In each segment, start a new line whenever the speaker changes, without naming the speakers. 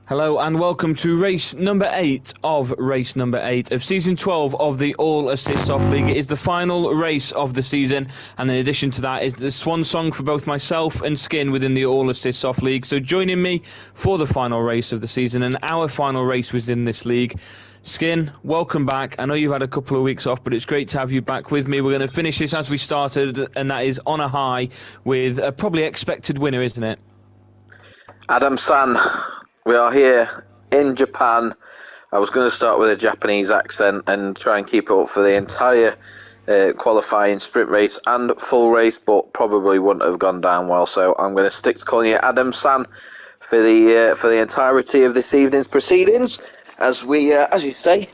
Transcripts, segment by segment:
Hello and welcome to race number 8 of season 12 of the All Assists Off League. It is the final race of the season, and in addition to that is the swan song for both myself and Skin within the All Assists Off League. So joining me for the final race of the season and our final race within this league, Skin, welcome back. I know you've had a couple of weeks off, but it's great to have you back with me. We're going to finish this as we started, and that is on a high with a probably expected winner, isn't it?
Adam-san, we are here in Japan. I was going to start with a Japanese accent and try and keep it up for the entire qualifying sprint race and full race, but probably wouldn't have gone down well. So I'm going to stick to calling you Adam-san for the entirety of this evening's proceedings, as we, as you say,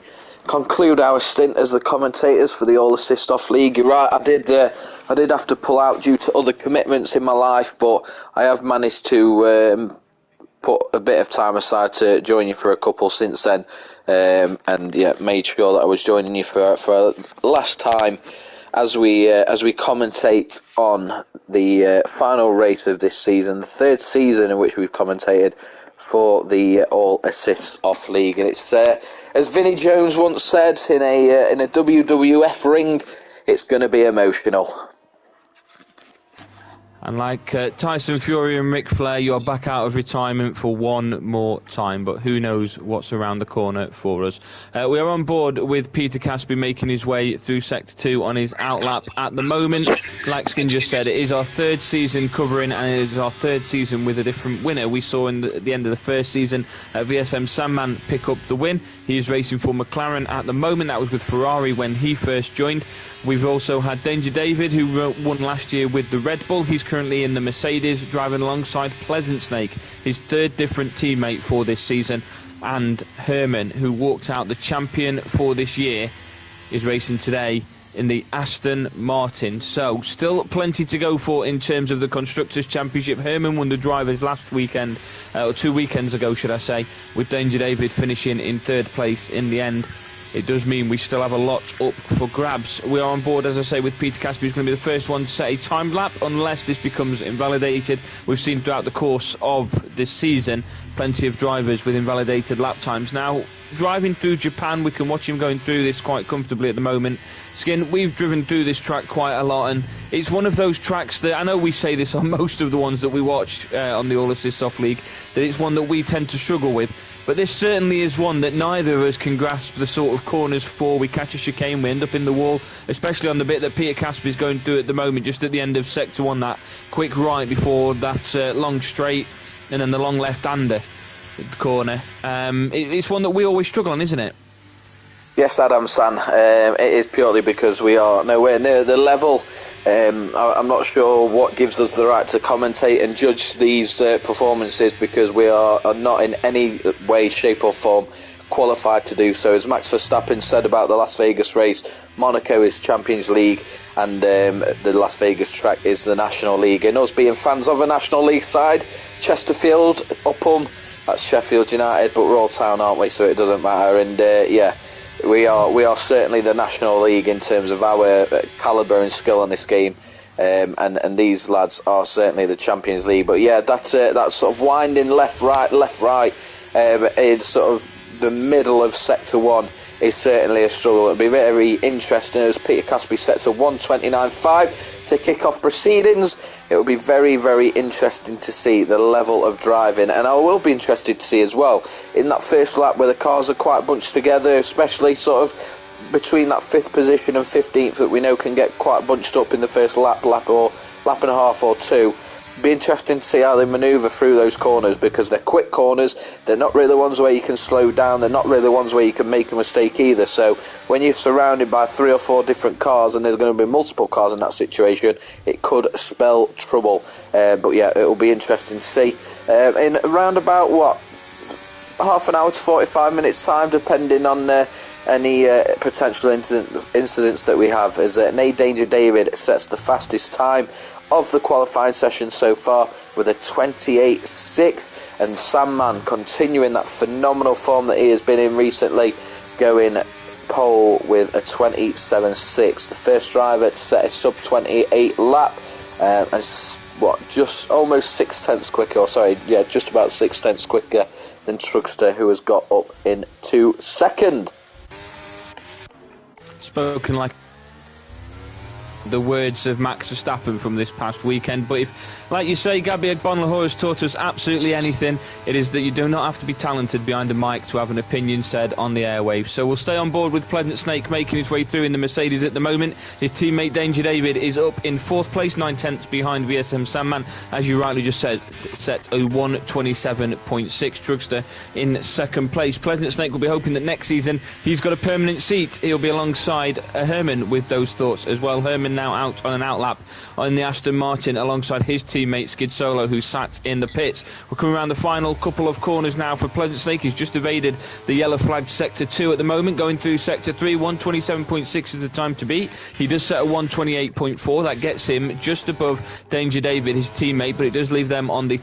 conclude our stint as the commentators for the All Assist Off League. You're right, I did have to pull out due to other commitments in my life, but I have managed to put a bit of time aside to join you for a couple since then, and yeah, made sure that I was joining you for last time as we commentate on the final race of this season, the third season in which we've commentated for the All Assists Off League. And it's as Vinnie Jones once said in a WWF ring, it's going to be emotional.
And like Tyson Fury and Ric Flair, you're back out of retirement for one more time, but who knows what's around the corner for us. We are on board with Peter Caspi making his way through Sector 2 on his outlap at the moment. Like Skin just said, it is our third season covering, and it is our third season with a different winner. We saw in the end of the first season VSM Sandman pick up the win. He is racing for McLaren at the moment. That was with Ferrari when he first joined. We've also had Danger David, who won last year with the Red Bull. He's currently in the Mercedes, driving alongside Pleasant Snake, his third different teammate for this season. And Herman, who walked out the champion for this year, is racing today in the Aston Martin. So, still plenty to go for in terms of the Constructors' Championship. Herman won the drivers last weekend, or 2 weekends ago, should I say, with Danger David finishing in third place in the end. It does mean we still have a lot up for grabs. We are on board, as I say, with Peter Caspi, who's going to be the first one to set a time lap, unless this becomes invalidated. We've seen throughout the course of this season plenty of drivers with invalidated lap times. Now, driving through Japan, we can watch him going through this quite comfortably at the moment. Skin, we've driven through this track quite a lot, and it's one of those tracks that, I know we say this on most of the ones that we watch on the All Assist Off League, that it's one that we tend to struggle with. But this certainly is one that neither of us can grasp the sort of corners for. We catch a chicane, we end up in the wall, especially on the bit that Peter Caspi is going through at the moment, just at the end of Sector 1, that quick right before that long straight, and then the long left-hander at the corner. It's one that we always struggle on, isn't it?
Yes, Adam-san, it is purely because we are nowhere near the level. I'm not sure what gives us the right to commentate and judge these performances, because we are not in any way, shape or form qualified to do so. As Max Verstappen said about the Las Vegas race, Monaco is Champions League and the Las Vegas track is the National League. And us being fans of a National League side, Chesterfield, Upham, that's Sheffield United, but we're all town, aren't we, so it doesn't matter. And yeah, we are certainly the National League in terms of our calibre and skill in this game, and these lads are certainly the Champions League. But yeah, that sort of winding left right in sort of the middle of Sector 1 is certainly a struggle. It'll be very interesting as Peter Caspi sets a 1:29.5 to kick off proceedings. It will be very, very interesting to see the level of driving, and I will be interested to see as well in that first lap where the cars are quite bunched together, especially sort of between that 5th position and 15th that we know can get quite bunched up in the first lap and a half or two. Be interesting to see how they manoeuvre through those corners, because they're quick corners. They're not really the ones where you can slow down. They're not really the ones where you can make a mistake either. So when you're surrounded by 3 or 4 different cars, and there's going to be multiple cars in that situation, it could spell trouble. But yeah, it will be interesting to see. In around about half an hour to 45 minutes time, depending on any potential incidents that we have, as Nate Danger David sets the fastest time of the qualifying session so far with a 28.6, and Sandman continuing that phenomenal form that he has been in recently, going pole with a 27.6. The first driver to set a sub 28 lap and it's, just almost 6/10 quicker, just about 6/10 quicker than Truckster, who has got up into second.
Spoken like the words of Max Verstappen from this past weekend. But if, like you say, Gabi Agbonlahor has taught us absolutely anything, it is that you do not have to be talented behind a mic to have an opinion said on the airwaves. So we'll stay on board with Pleasant Snake making his way through in the Mercedes at the moment. His teammate Danger David is up in 4th place, 9/10 behind VSM Sandman, as you rightly just said, set a 1:27.6. Truckster in 2nd place. Pleasant Snake will be hoping that next season he's got a permanent seat. He'll be alongside Herman with those thoughts as well. Herman now out on an outlap on the Aston Martin alongside his teammate Skid Solo, who sat in the pits. We're coming around the final couple of corners now for Pleasant Snake. He's just evaded the yellow flagged sector 2 at the moment, going through sector 3. 1:27.6 is the time to beat. He does set a 1:28.4. That gets him just above Danger David, his teammate, but it does leave them on the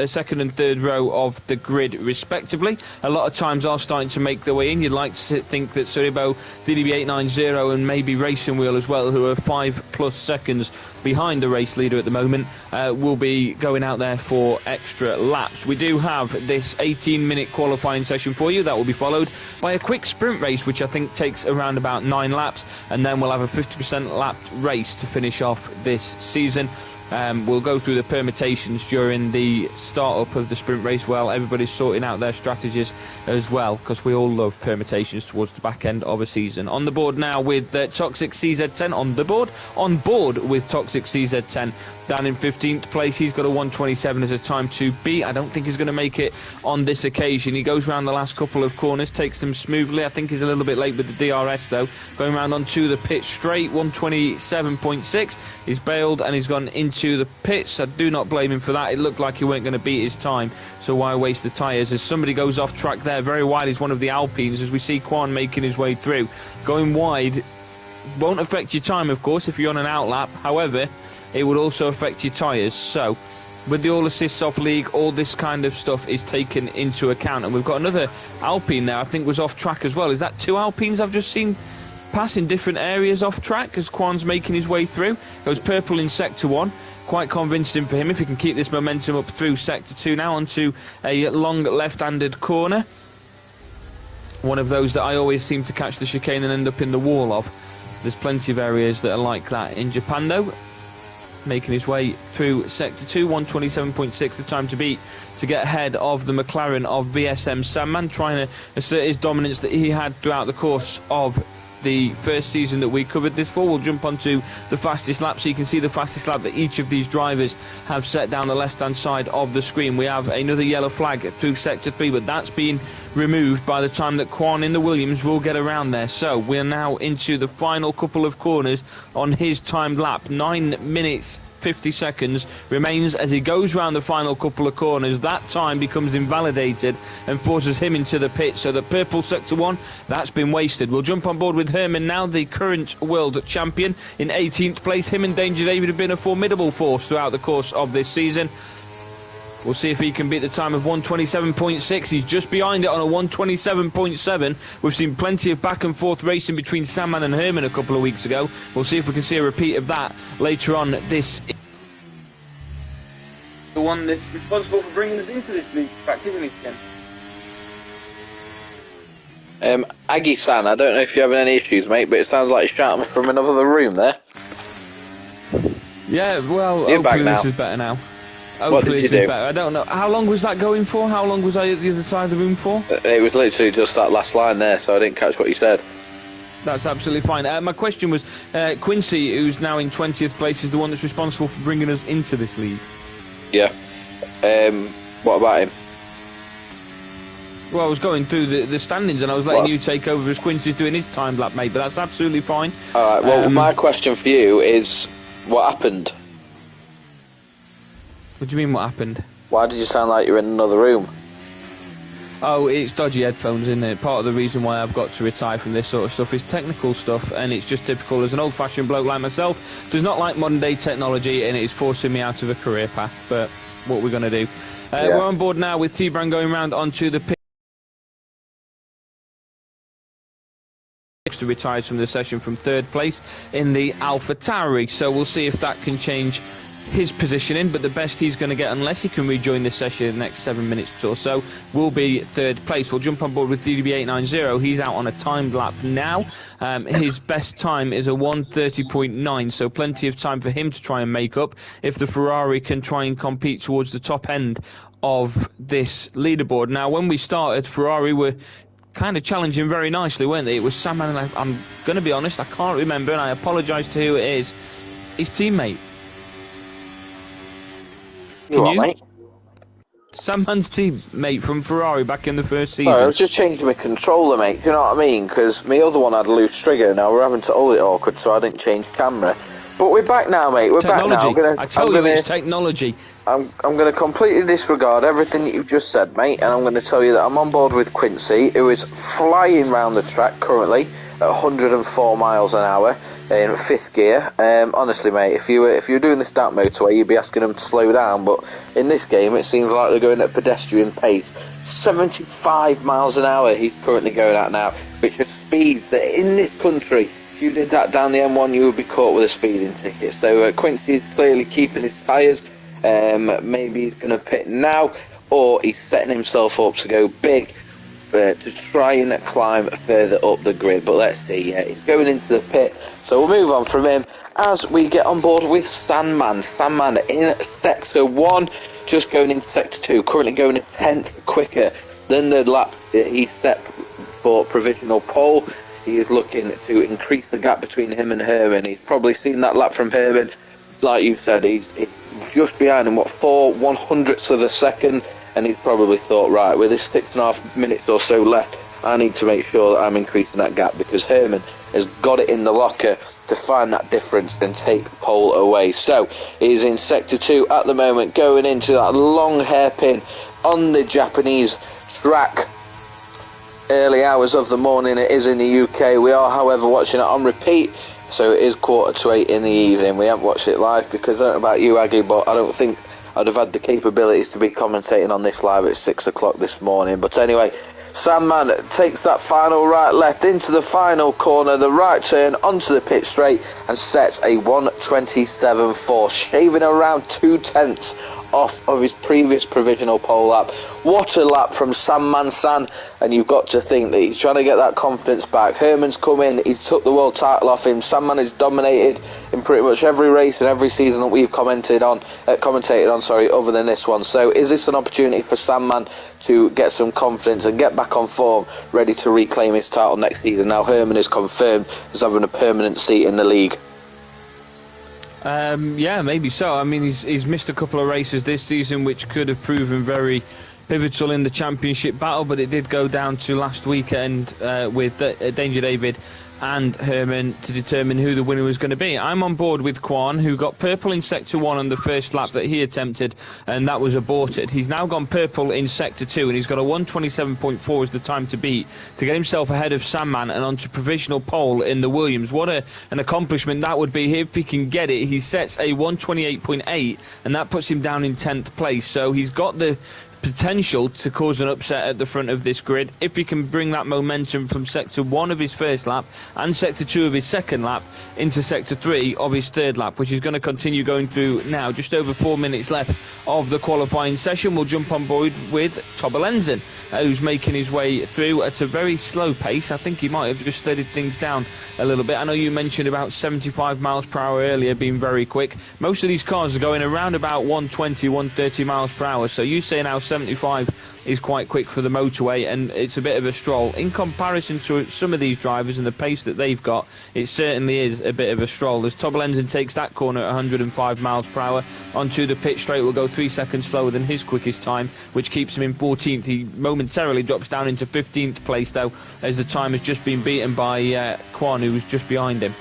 second and third row of the grid respectively. A lot of times are starting to make their way in. You'd like to think that Suribo, DDB890 and maybe Racing Wheel as well, who are 5+ seconds behind the race leader at the moment, will be going out there for extra laps. We do have this 18-minute qualifying session for you. That will be followed by a quick sprint race, which I think takes around about 9 laps, and then we'll have a 50% lapped race to finish off this season. We'll go through the permutations during the start-up of the sprint race while everybody's sorting out their strategies as well, because we all love permutations towards the back end of a season. On the board now with Toxic CZ10 on board with Toxic CZ10 down in 15th place. He's got a 1:27 as a time to beat. I don't think he's going to make it on this occasion. He goes around the last couple of corners, takes them smoothly. I think he's a little bit late with the DRS though. Going round onto the pit straight, 1:27.6. He's bailed and he's gone into the pits. I do not blame him for that. It looked like he weren't going to beat his time, so why waste the tyres? As somebody goes off track there very wide, is one of the Alpines, as we see Quan making his way through. Going wide won't affect your time, of course, if you're on an outlap. However, it would also affect your tyres. So with the all assists off league, all this kind of stuff is taken into account. And we've got another Alpine there, I think was off track as well. Is that 2 Alpines I've just seen pass in different areas off track as Quan's making his way through? Goes purple in sector 1. Quite convincing for him if he can keep this momentum up through sector 2 now onto a long left-handed corner. One of those that I always seem to catch the chicane and end up in the wall of. There's plenty of areas that are like that in Japan though. Making his way through sector 2, 1:27.6 the time to beat to get ahead of the McLaren of VSM Sandman, trying to assert his dominance that he had throughout the course of the first season that we covered this for. We'll jump onto the fastest lap so you can see the fastest lap that each of these drivers have set down the left hand side of the screen. We have another yellow flag through sector 3, but that's been removed by the time that Quan in the Williams will get around there. So we're now into the final couple of corners on his timed lap. 9 minutes 50 seconds remains as he goes round the final couple of corners. That time becomes invalidated and forces him into the pit, so the purple sector 1, that's been wasted. We'll jump on board with Herman now, the current world champion in 18th place. Him and Danger David have been a formidable force throughout the course of this season. We'll see if he can beat the time of 1:27.6. He's just behind it on a 1:27.7. We've seen plenty of back and forth racing between Sandman and Herman a couple of weeks ago. We'll see if we can see a repeat of that later on this. The one that's responsible for bringing us into this league, in fact, isn't he, Ken?
Aggie-san, I don't know if you're having any issues, mate, but it sounds like you're shouting from another room there.
Yeah, well,
you're back
hopefully
now.
This is better now.
What did you do?
Better. I don't know. How long was that going for? How long was I at the other side of the room for?
It was literally just that last line there, so I didn't catch what you said.
That's absolutely fine. My question was, Quincy, who's now in 20th place, is the one that's responsible for bringing us into this league.
Yeah. What about him?
Well, I was going through the standings and I was letting you take over as Quincy's doing his time lap, mate, but that's absolutely fine.
Alright, well, my question for you is, what happened?
What do you mean, what happened?
Why did you sound like you're in another room?
Oh, it's dodgy headphones, isn't it? Part of the reason why I've got to retire from this sort of stuff is technical stuff, and it's just typical as an old-fashioned bloke like myself. Does not like modern-day technology, and it's forcing me out of a career path, but what we're going to do. We're on board now with T-Brand going round onto the pit. To retire from the session from 3rd place in the Alpha Tauri, so we'll see if that can change his positioning, but the best he's going to get, unless he can rejoin this session in the next 7 minutes or so, will be third place. We'll jump on board with DDB890. He's out on a timed lap now. His best time is a 1:30.9, so plenty of time for him to try and make up if the Ferrari can try and compete towards the top end of this leaderboard. Now, when we started, Ferrari were kind of challenging very nicely, weren't they? It was Sam, and I'm going to be honest, I can't remember, and I apologise to who it is. His teammate.
Can you? Mate?
Sam Mann's teammate from Ferrari back in the first season.
Sorry, I was just changing my controller, mate. Do you know what I mean? Because my other one had a loose trigger. Now we're having to hold it awkward, so I didn't change camera. But we're back now, mate. We're back now.
I tell you, it's technology.
I'm going to completely disregard everything that you've just said, mate, and I'm going to tell you that I'm on board with Quincy, who is flying round the track currently at 104 miles an hour in 5th gear. Honestly, mate, if you were doing this dark motorway, you'd be asking them to slow down, but in this game, it seems like they're going at pedestrian pace. 75 miles an hour he's currently going at now, which are speeds that in this country, if you did that down the M1, you would be caught with a speeding ticket. So Quincy is clearly keeping his tyres. Maybe he's going to pit now, or he's setting himself up to go big to try and climb further up the grid. But let's see, he's going into the pit, so we'll move on from him as we get on board with Sandman. Sandman in sector 1, just going into sector 2, currently going a 10th quicker than the lap that he set for provisional pole. He is looking to increase the gap between him and Herman. He's probably seen that lap from Herman. Like you said, he's just behind him, 4/100ths of a second, and he's probably thought, right, with this 6.5 minutes or so left, I need to make sure that I'm increasing that gap, because Herman has got it in the locker to find that difference and take pole away. So he's in sector 2 at the moment, going into that long hairpin on the Japanese track. Early hours of the morning it is in the UK. We are, however, watching it on repeat, so it is 7:45 in the evening. We haven't watched it live because I don't know about you, Aggie, but I don't think I'd have had the capabilities to be commentating on this live at 6 o'clock this morning. But anyway, Sandman takes that final right left into the final corner, the right turn onto the pit straight, and sets a 1:27.4, shaving around 2/10 off of his previous provisional pole lap. What a lap from Sandman San, and you've got to think that he's trying to get that confidence back. Herman's come in, he's took the world title off him. Sandman has dominated in pretty much every race and every season that we've commentated on, other than this one. So is this an opportunity for Sandman to get some confidence and get back on form, ready to reclaim his title next season? Now Herman is confirmed as having a permanent seat in the league.
Yeah, maybe so. I mean, he's missed a couple of races this season, which could have proven very pivotal in the championship battle, but it did go down to last weekend with Danger David and Herman to determine who the winner was going to be. I'm on board with Kwan, who got purple in Sector 1 on the first lap that he attempted, and that was aborted. He's now gone purple in Sector 2, and he's got a 1:27.4 as the time to beat to get himself ahead of Sandman and onto provisional pole in the Williams. What an accomplishment that would be if he can get it. He sets a 1:28.8, and that puts him down in 10th place, so he's got the potential to cause an upset at the front of this grid if he can bring that momentum from Sector 1 of his first lap and Sector 2 of his second lap into Sector 3 of his third lap, which is going to continue going through now. Just over 4 minutes left of the qualifying session. We'll jump on board with Tobbe Lenzen, who's making his way through at a very slow pace. I think he might have just steadied things down a little bit. I know you mentioned about 75 miles per hour earlier being very quick. Most of these cars are going around about 120, 130 miles per hour, so you say now 75 is quite quick for the motorway, and it's a bit of a stroll. In comparison to some of these drivers and the pace that they've got, it certainly is a bit of a stroll. As Tobbe Lenzen takes that corner at 105 miles per hour onto the pit straight, will go 3 seconds slower than his quickest time, which keeps him in 14th. He momentarily drops down into 15th place, though, as the time has just been beaten by Kwan, who was just behind him.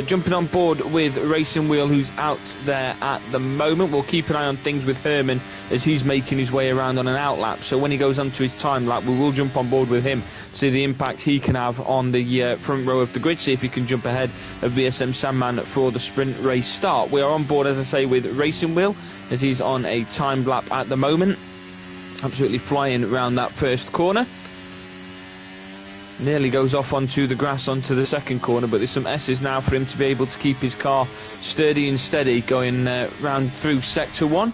Jumping on board with Racing Wheel, who's out there at the moment. We'll keep an eye on things with Herman as he's making his way around on an out lap. So when he goes onto his time lap, we will jump on board with him, see the impact he can have on the front row of the grid, see if he can jump ahead of BSM Sandman for the sprint race start. We are on board, as I say, with Racing Wheel as he's on a timed lap at the moment. Absolutely flying around that first corner. Nearly goes off onto the grass onto the second corner, but there's some S's now for him to be able to keep his car sturdy and steady going round through Sector 1.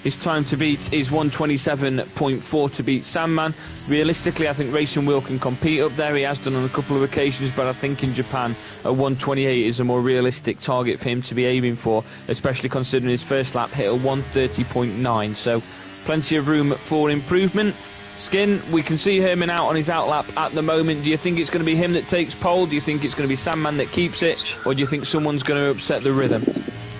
His time to beat is 1:27.4 to beat Sandman. Realistically, I think Racing Wheel can compete up there. He has done on a couple of occasions, but I think in Japan a 1:28 is a more realistic target for him to be aiming for, especially considering his first lap hit a 1:30.9. So plenty of room for improvement. Skin, we can see Herman out on his outlap at the moment. Do you think it's going to be him that takes pole? Do you think it's going to be Sandman that keeps it? Or do you think someone's going to upset the rhythm?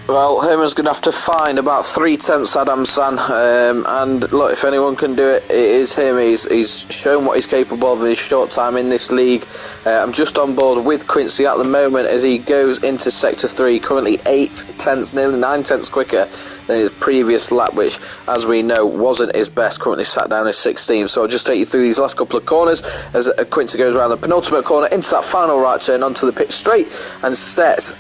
Well, Herman's going to have to find about 3/10 Adam-san, and look, if anyone can do it, it is him. He's shown what he's capable of in his short time in this league. I'm just on board with Quincy at the moment as he goes into Sector 3, currently 8/10, nearly 9/10 quicker than his previous lap, which, as we know, wasn't his best, currently sat down as 16th. So I'll just take you through these last couple of corners as Quincy goes around the penultimate corner into that final right turn onto the pitch straight and sets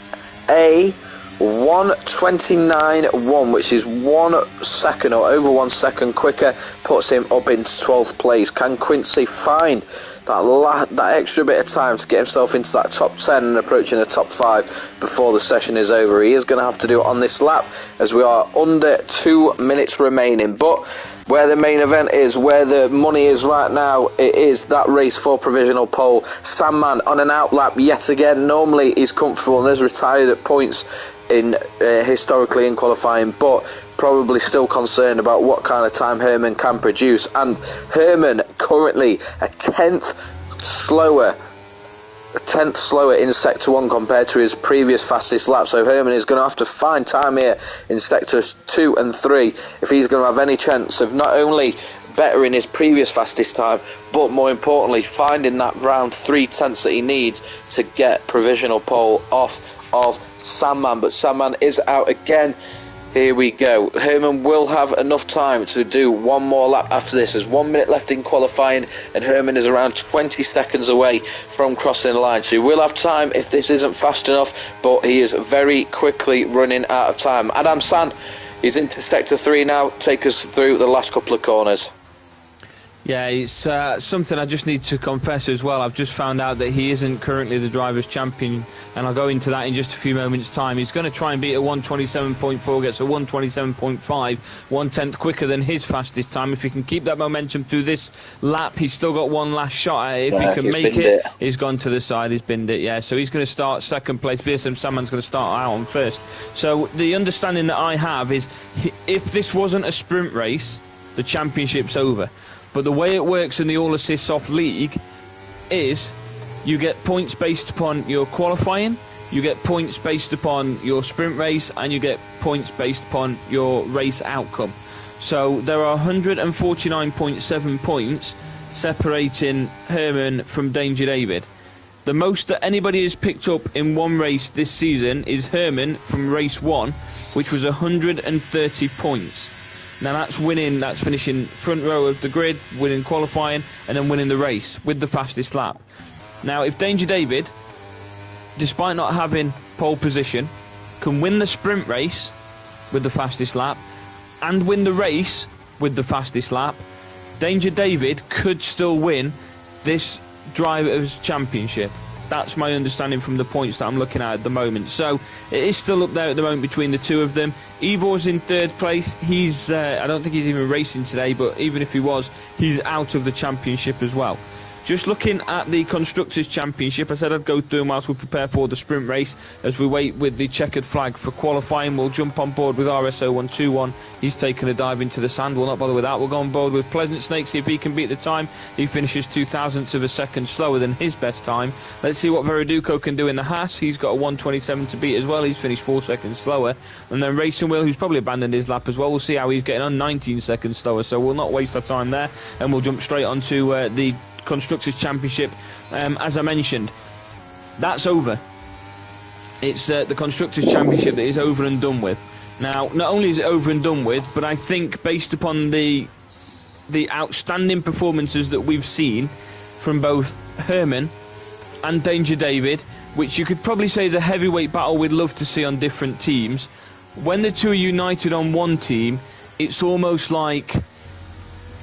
a 1:29.1, which is 1 second or over 1 second quicker, puts him up into 12th place. Can Quincy find that extra bit of time to get himself into that top 10 and approaching the top 5 before the session is over? He is going to have to do it on this lap as we are under 2 minutes remaining. But where the main event is, where the money is right now, it is that race for provisional pole. Sandman on an outlap yet again. Normally he's comfortable and has retired at points in historically in qualifying, but probably still concerned about what kind of time Herman can produce. And Herman currently a tenth slower in Sector 1 compared to his previous fastest lap. So Herman is going to have to find time here in Sectors 2 and 3 if he's going to have any chance of not only bettering his previous fastest time, but more importantly finding that round 3/10 that he needs to get provisional pole off of Sandman. But Sandman is out again. Here we go. Herman will have enough time to do one more lap after this. There's 1 minute left in qualifying and Herman is around 20 seconds away from crossing the line. So he will have time if this isn't fast enough, but he is very quickly running out of time. Adam San is into Sector 3 now. Take us through the last couple of corners.
Yeah, it's something I just need to confess as well. I've just found out that he isn't currently the Drivers' Champion, and I'll go into that in just a few moments' time. He's going to try and beat a 1:27.4, gets a 1:27.5, 1/10 quicker than his fastest time. If he can keep that momentum through this lap, he's still got one last shot at it. If he can make it, he's gone to the side, he's binned it, yeah. So he's going to start second place. BSM Sandman's going to start out on first. So the understanding that I have is if this wasn't a sprint race, the championship's over. But the way it works in the All Assists Off League is you get points based upon your qualifying, you get points based upon your sprint race, and you get points based upon your race outcome. So there are 149.7 points separating Herman from Danger David. The most that anybody has picked up in one race this season is Herman from race 1, which was 130 points. Now that's winning, that's finishing front row of the grid, winning qualifying, and then winning the race with the fastest lap. Now if Danger David, despite not having pole position, can win the sprint race with the fastest lap, and win the race with the fastest lap, Danger David could still win this Drivers' Championship. That's my understanding from the points that I'm looking at the moment. So it is still up there at the moment between the two of them. Ivor's in third place. He's I don't think he's even racing today, but even if he was, he's out of the championship as well. Just looking at the Constructors' Championship, I said I'd go through them whilst we prepare for the sprint race. As we wait with the checkered flag for qualifying, we'll jump on board with RSO121. He's taken a dive into the sand. We'll not bother with that. We'll go on board with Pleasant Snake, see if he can beat the time. He finishes 0.02 of a second slower than his best time. Let's see what Veriduco can do in the Haas. He's got a 1:27 to beat as well. He's finished 4 seconds slower. And then Racing Wheel, who's probably abandoned his lap as well. We'll see how he's getting on, 19 seconds slower. So we'll not waste our time there. And we'll jump straight onto the Constructors' Championship. As I mentioned, that's over. It's the Constructors' Championship that is over and done with. Now, not only is it over and done with, but I think based upon the outstanding performances that we've seen from both Herman and Danger David, which you could probably say is a heavyweight battle we'd love to see on different teams, when the two are united on one team, it's almost like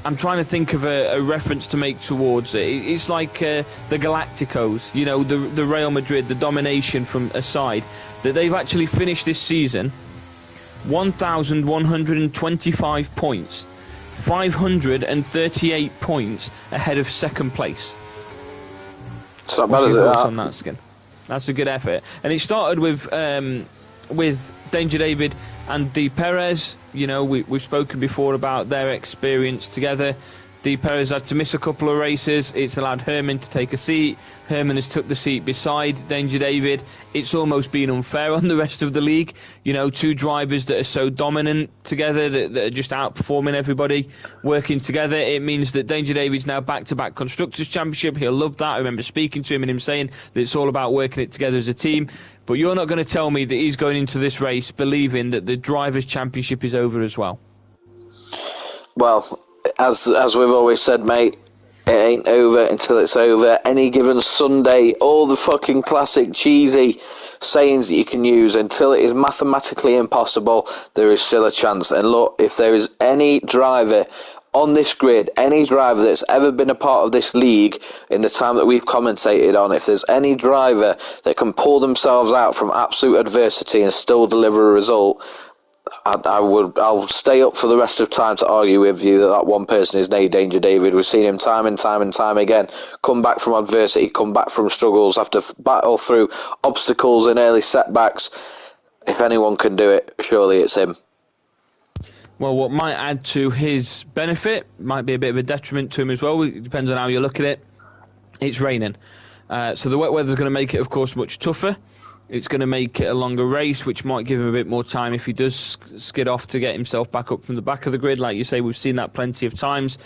I'm trying to think of a reference to make towards it. It's like the Galacticos, you know, the Real Madrid, the domination from a side, that they've actually finished this season 1,125 points, 538 points ahead of second place.
It's not bad, is it?
On that, Skin? That's a good effort. And it started with Danger David and Di Perez. You know, we've spoken before about their experience together. Di Perez had to miss a couple of races. It's allowed Herman to take a seat. Herman has took the seat beside Danger David. It's almost been unfair on the rest of the league. You know, two drivers that are so dominant together, that are just outperforming everybody, working together. It means that Danger David's now back-to-back Constructors' Championship. He'll love that. I remember speaking to him and him saying that it's all about working it together as a team. But you're not going to tell me that he's going into this race believing that the Drivers' Championship is over as well.
Well, as we've always said, mate, it ain't over until it's over. Any given Sunday, all the fucking classic cheesy sayings that you can use, until it is mathematically impossible, there is still a chance. And look, if there is any driver on this grid, any driver that's ever been a part of this league in the time that we've commentated on, if there's any driver that can pull themselves out from absolute adversity and still deliver a result, I'll stay up for the rest of time to argue with you that one person is named Danger David. We've seen him time and time again come back from adversity, come back from struggles, have to battle through obstacles and early setbacks. If anyone can do it, surely it's him.
Well, what might add to his benefit might be a bit of a detriment to him as well. It depends on how you look at it. It's raining. So the wet weather's going to make it, of course, much tougher. It's going to make it a longer race, which might give him a bit more time if he does skid off to get himself back up from the back of the grid. Like you say, we've seen that plenty of times.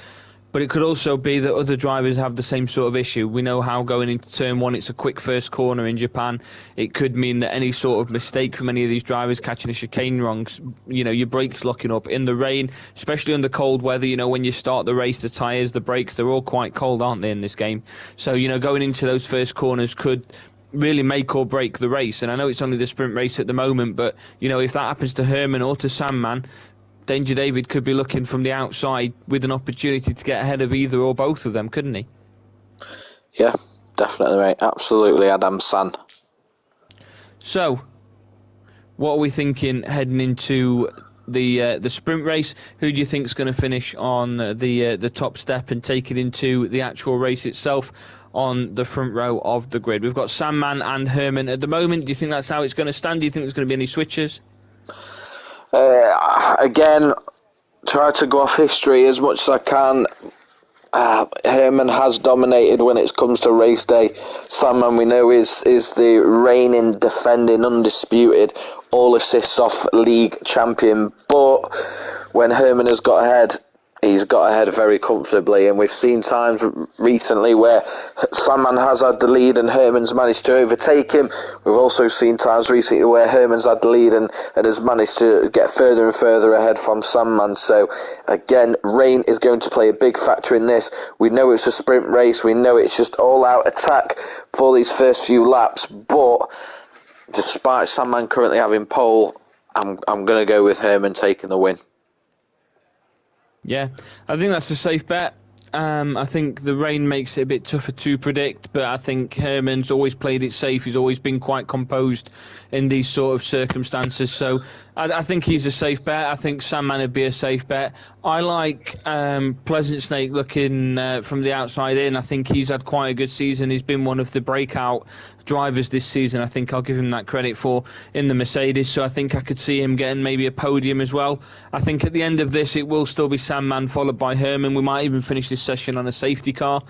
But it could also be that other drivers have the same sort of issue. We know how going into turn one, it's a quick first corner in Japan. It could mean that any sort of mistake from any of these drivers catching a chicane wrong, you know, your brakes locking up in the rain, especially under cold weather. You know, when you start the race, the tyres, the brakes, they're all quite cold, aren't they, in this game? So, you know, going into those first corners could really make or break the race. And I know it's only the sprint race at the moment, but, you know, if that happens to Herman or to Sandman, Danger David could be looking from the outside with an opportunity to get ahead of either or both of them, couldn't he?
Yeah, definitely, mate. Absolutely, Adam San.
So, what are we thinking heading into the sprint race? Who do you think is going to finish on the top step and take it into the actual race itself on the front row of the grid? We've got Sandman and Herman at the moment. Do you think that's how it's going to stand? Do you think there's going to be any switches?
Again, try to go off history as much as I can. Herman has dominated when it comes to race day. Sandman, we know, is the reigning, defending, undisputed, all assists off league champion. But when Herman has got ahead, he's got ahead very comfortably, and we've seen times recently where Sandman has had the lead and Herman's managed to overtake him. We've also seen times recently where Herman's had the lead and has managed to get further and further ahead from Sandman. So again, rain is going to play a big factor in this. We know it's a sprint race, we know it's just all-out attack for these first few laps, but despite Sandman currently having pole, I'm going to go with Herman taking the win.
Yeah, I think that's a safe bet. I think the rain makes it a bit tougher to predict, but I think Herman's always played it safe. He's always been quite composed in these sort of circumstances. So I think he's a safe bet. I think Sandman would be a safe bet. I like Pleasant Snake looking from the outside in. I think he's had quite a good season. He's been one of the breakout drivers this season. I think I'll give him that credit for in the Mercedes. So I think I could see him getting maybe a podium as well. I think at the end of this, it will still be Sandman followed by Herman. We might even finish this session on a safety car.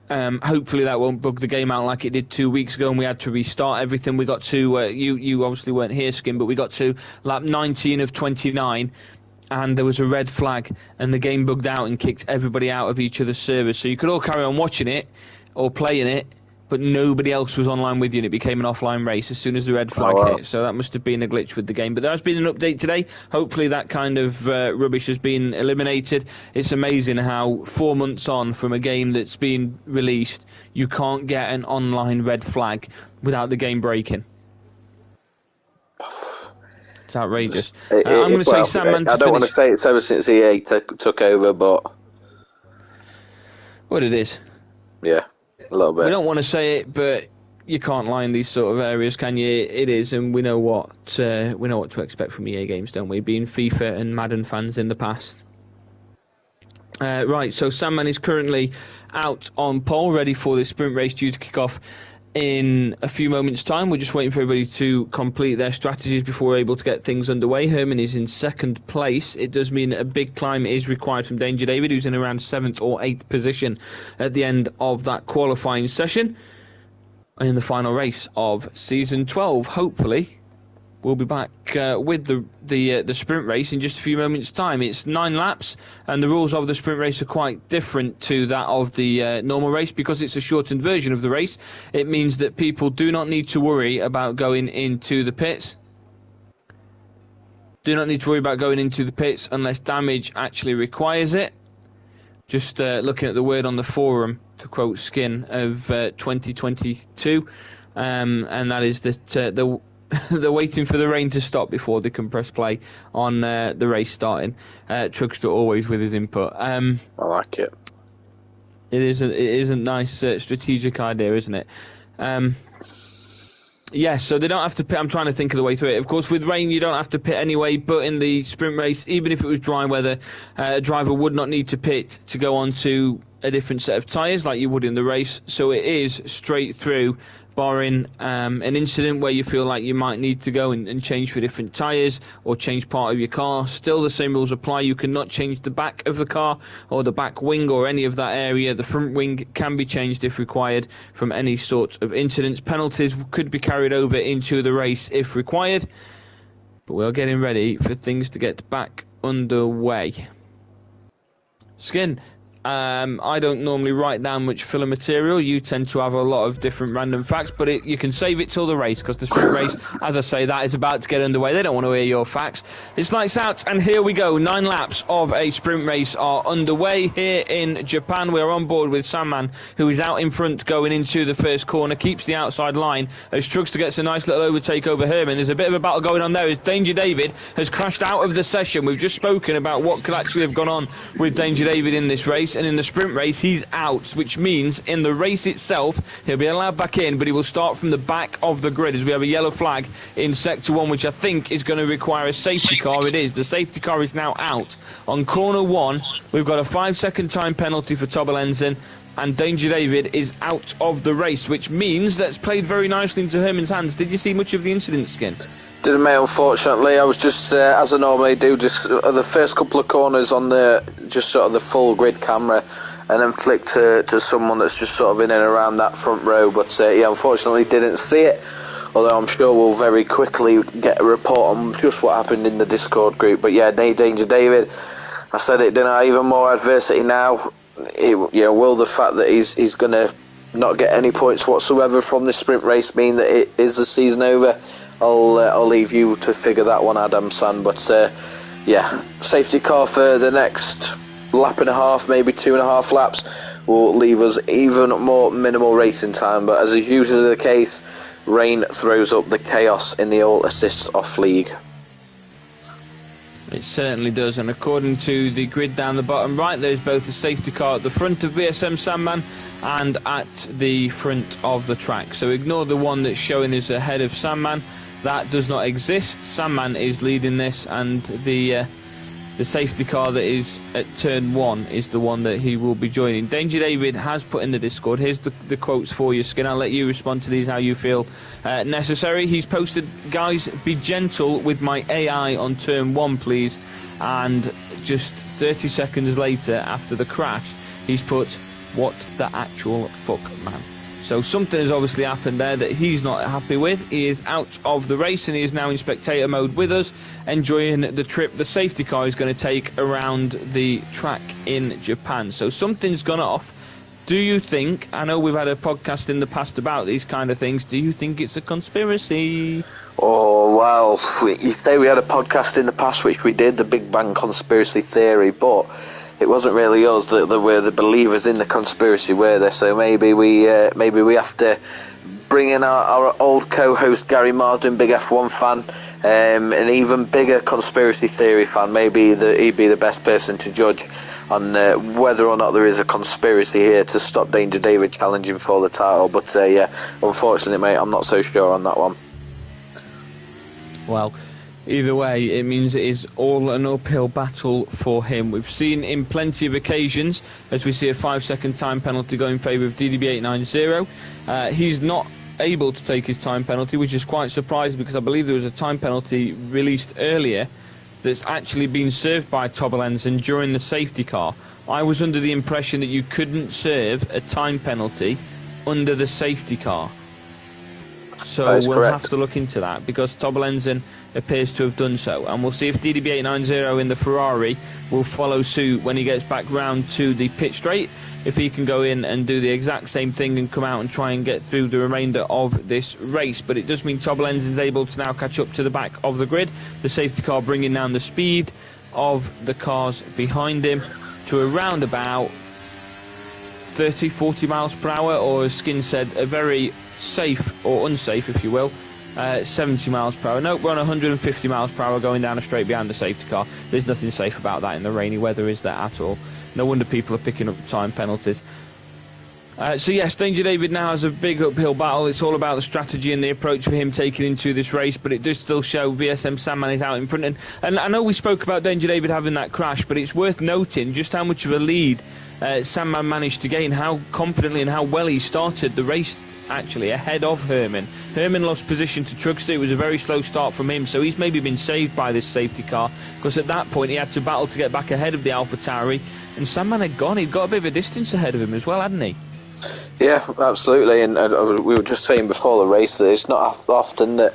Hopefully that won't bug the game out like it did 2 weeks ago and we had to restart everything. We got to, you obviously weren't here, Skin, but we got to lap 19 of 29 and there was a red flag and the game bugged out and kicked everybody out of each other's servers. So you could all carry on watching it or playing it, but nobody else was online with you and it became an offline race as soon as the red flag hit. So that must have been a glitch with the game. But there has been an update today. Hopefully that kind of rubbish has been eliminated. It's amazing how 4 months on from a game that's been released, you can't get an online red flag without the game breaking. It's outrageous. I'm going to say Sandman.
I don't want to say it's ever since EA took over, but
What it is.
Yeah, a little bit.
We don't want to say it, but you can't lie in these sort of areas, can you? It is, and we know what to expect from EA Games, don't we? Being FIFA and Madden fans in the past. Right, so Sandman is currently out on pole, ready for the sprint race due to kick off in a few moments' time. We're just waiting for everybody to complete their strategies before we're able to get things underway. Herman is in second place. It does mean a big climb is required from Danger David, who's in around 7th or 8th position at the end of that qualifying session. In the final race of Season 12, hopefully, we'll be back with the sprint race in just a few moments' time. It's 9 laps, and the rules of the sprint race are quite different to that of the normal race because it's a shortened version of the race. It means that people do not need to worry about going into the pits. Do not need to worry about going into the pits unless damage actually requires it. Just looking at the word on the forum, to quote Skin, of 2022, and that is that they're waiting for the rain to stop before they can press play on the race starting. Trugster always with his input.
I like it.
It is a nice strategic idea, isn't it? Yes, so they don't have to pit. I'm trying to think of the way through it. Of course, with rain, you don't have to pit anyway, but in the sprint race, even if it was dry weather, a driver would not need to pit to go on to a different set of tyres like you would in the race. So it is straight through, barring an incident where you feel like you might need to go and change for different tyres or change part of your car. Still the same rules apply. You cannot change the back of the car or the back wing or any of that area. The front wing can be changed if required from any sort of incidents. Penalties could be carried over into the race if required. But we're getting ready for things to get back underway. Skin. I don't normally write down much filler material. You tend to have a lot of different random facts, but you can save it till the race, because the sprint race, as I say, that is about to get underway. They don't want to hear your facts. It's lights out, and here we go. 9 laps of a sprint race are underway here in Japan. We're on board with Sandman, who is out in front going into the first corner, keeps the outside line as Trugster gets a nice little overtake over Herman. There's a bit of a battle going on there as Danger David has crashed out of the session. We've just spoken about what could actually have gone on with Danger David in this race. And in the sprint race, he's out, which means in the race itself, he'll be allowed back in, but he will start from the back of the grid as we have a yellow flag in Sector 1, which I think is going to require a safety car. It is. The safety car is now out. On corner 1, we've got a 5-second time penalty for Tobalenzen, and Danger David is out of the race, which means that's played very nicely into Herman's hands. Did you see much of the incident, Skin?
Didn't, mate, unfortunately. I was just, as I normally do, just the first couple of corners on just sort of the full grid camera, and then flick to someone that's just sort of in and around that front row. But yeah, unfortunately didn't see it, although I'm sure we'll very quickly get a report on just what happened in the Discord group. But yeah, Danger David, I said it, didn't I? Even more adversity now. Will the fact that he's going to not get any points whatsoever from this sprint race mean that it is the season over? I'll leave you to figure that one, Adam San. But yeah, safety car for the next lap and a half, maybe 2.5 laps, will leave us even more minimal racing time. But as is usually the case, rain throws up the chaos in the all assists off league.
It certainly does, and according to the grid down the bottom right, there's both a safety car at the front of VSM Sandman and at the front of the track. So ignore the one that's showing us ahead of Sandman. That does not exist. Sandman is leading this, and the safety car that is at turn 1 is the one that he will be joining. Danger David has put in the Discord. Here's the quotes for you, Skin. I'll let you respond to these how you feel necessary. He's posted, guys, be gentle with my AI on turn 1, please. And just 30 seconds later, after the crash, he's put, what the actual fuck, man. So something has obviously happened there that he's not happy with. He is out of the race, and he is now in spectator mode with us, enjoying the trip the safety car is going to take around the track in Japan. So something's gone off. Do you think, I know we've had a podcast in the past about these kind of things, do you think it's a conspiracy?
Oh, well, you say we had a podcast in the past, which we did, the Big Bang conspiracy theory, but it wasn't really us that were the believers in the conspiracy, were there? So maybe we have to bring in our old co-host Gary Marsden, big F1 fan, an even bigger conspiracy theory fan. Maybe he'd be the best person to judge whether or not there is a conspiracy here to stop Danger David challenging for the title. But yeah, unfortunately, mate, I'm not so sure on that one.
Well, either way, it means it is all an uphill battle for him. We've seen in plenty of occasions, as we see a 5-second time penalty go in favour of DDB890. He's not able to take his time penalty, which is quite surprising because I believe there was a time penalty released earlier that's actually been served by Tobelensen during the safety car. I was under the impression that you couldn't serve a time penalty under the safety car. So we'll have to look into that because Tobelensen appears to have done so. And we'll see if DDB890 in the Ferrari will follow suit when he gets back round to the pit straight. If he can go in and do the exact same thing and come out and try and get through the remainder of this race. But it does mean Tobelensen's able to now catch up to the back of the grid. The safety car bringing down the speed of the cars behind him to around about 30, 40 miles per hour, or as Skin said, a very safe, or unsafe if you will, 70 miles per hour. No, we're on 150 miles per hour going down a straight behind the safety car. There's nothing safe about that in the rainy weather, is there at all? No wonder people are picking up time penalties. So yes, Danger David now has a big uphill battle. It's all about the strategy and the approach for him taking into this race, but it does still show VSM Sandman is out in front. And I know we spoke about Danger David having that crash, but it's worth noting just how much of a lead Sandman managed to gain, how confidently and how well he started the race, actually, ahead of Herman. Herman lost position to Truckster. It was a very slow start from him, so he's maybe been saved by this safety car, because at that point he had to battle to get back ahead of the AlphaTauri, and Sandman had gone. He'd got a bit of a distance ahead of him as well, hadn't he?
Yeah, absolutely. And we were just saying before the race that it's not often that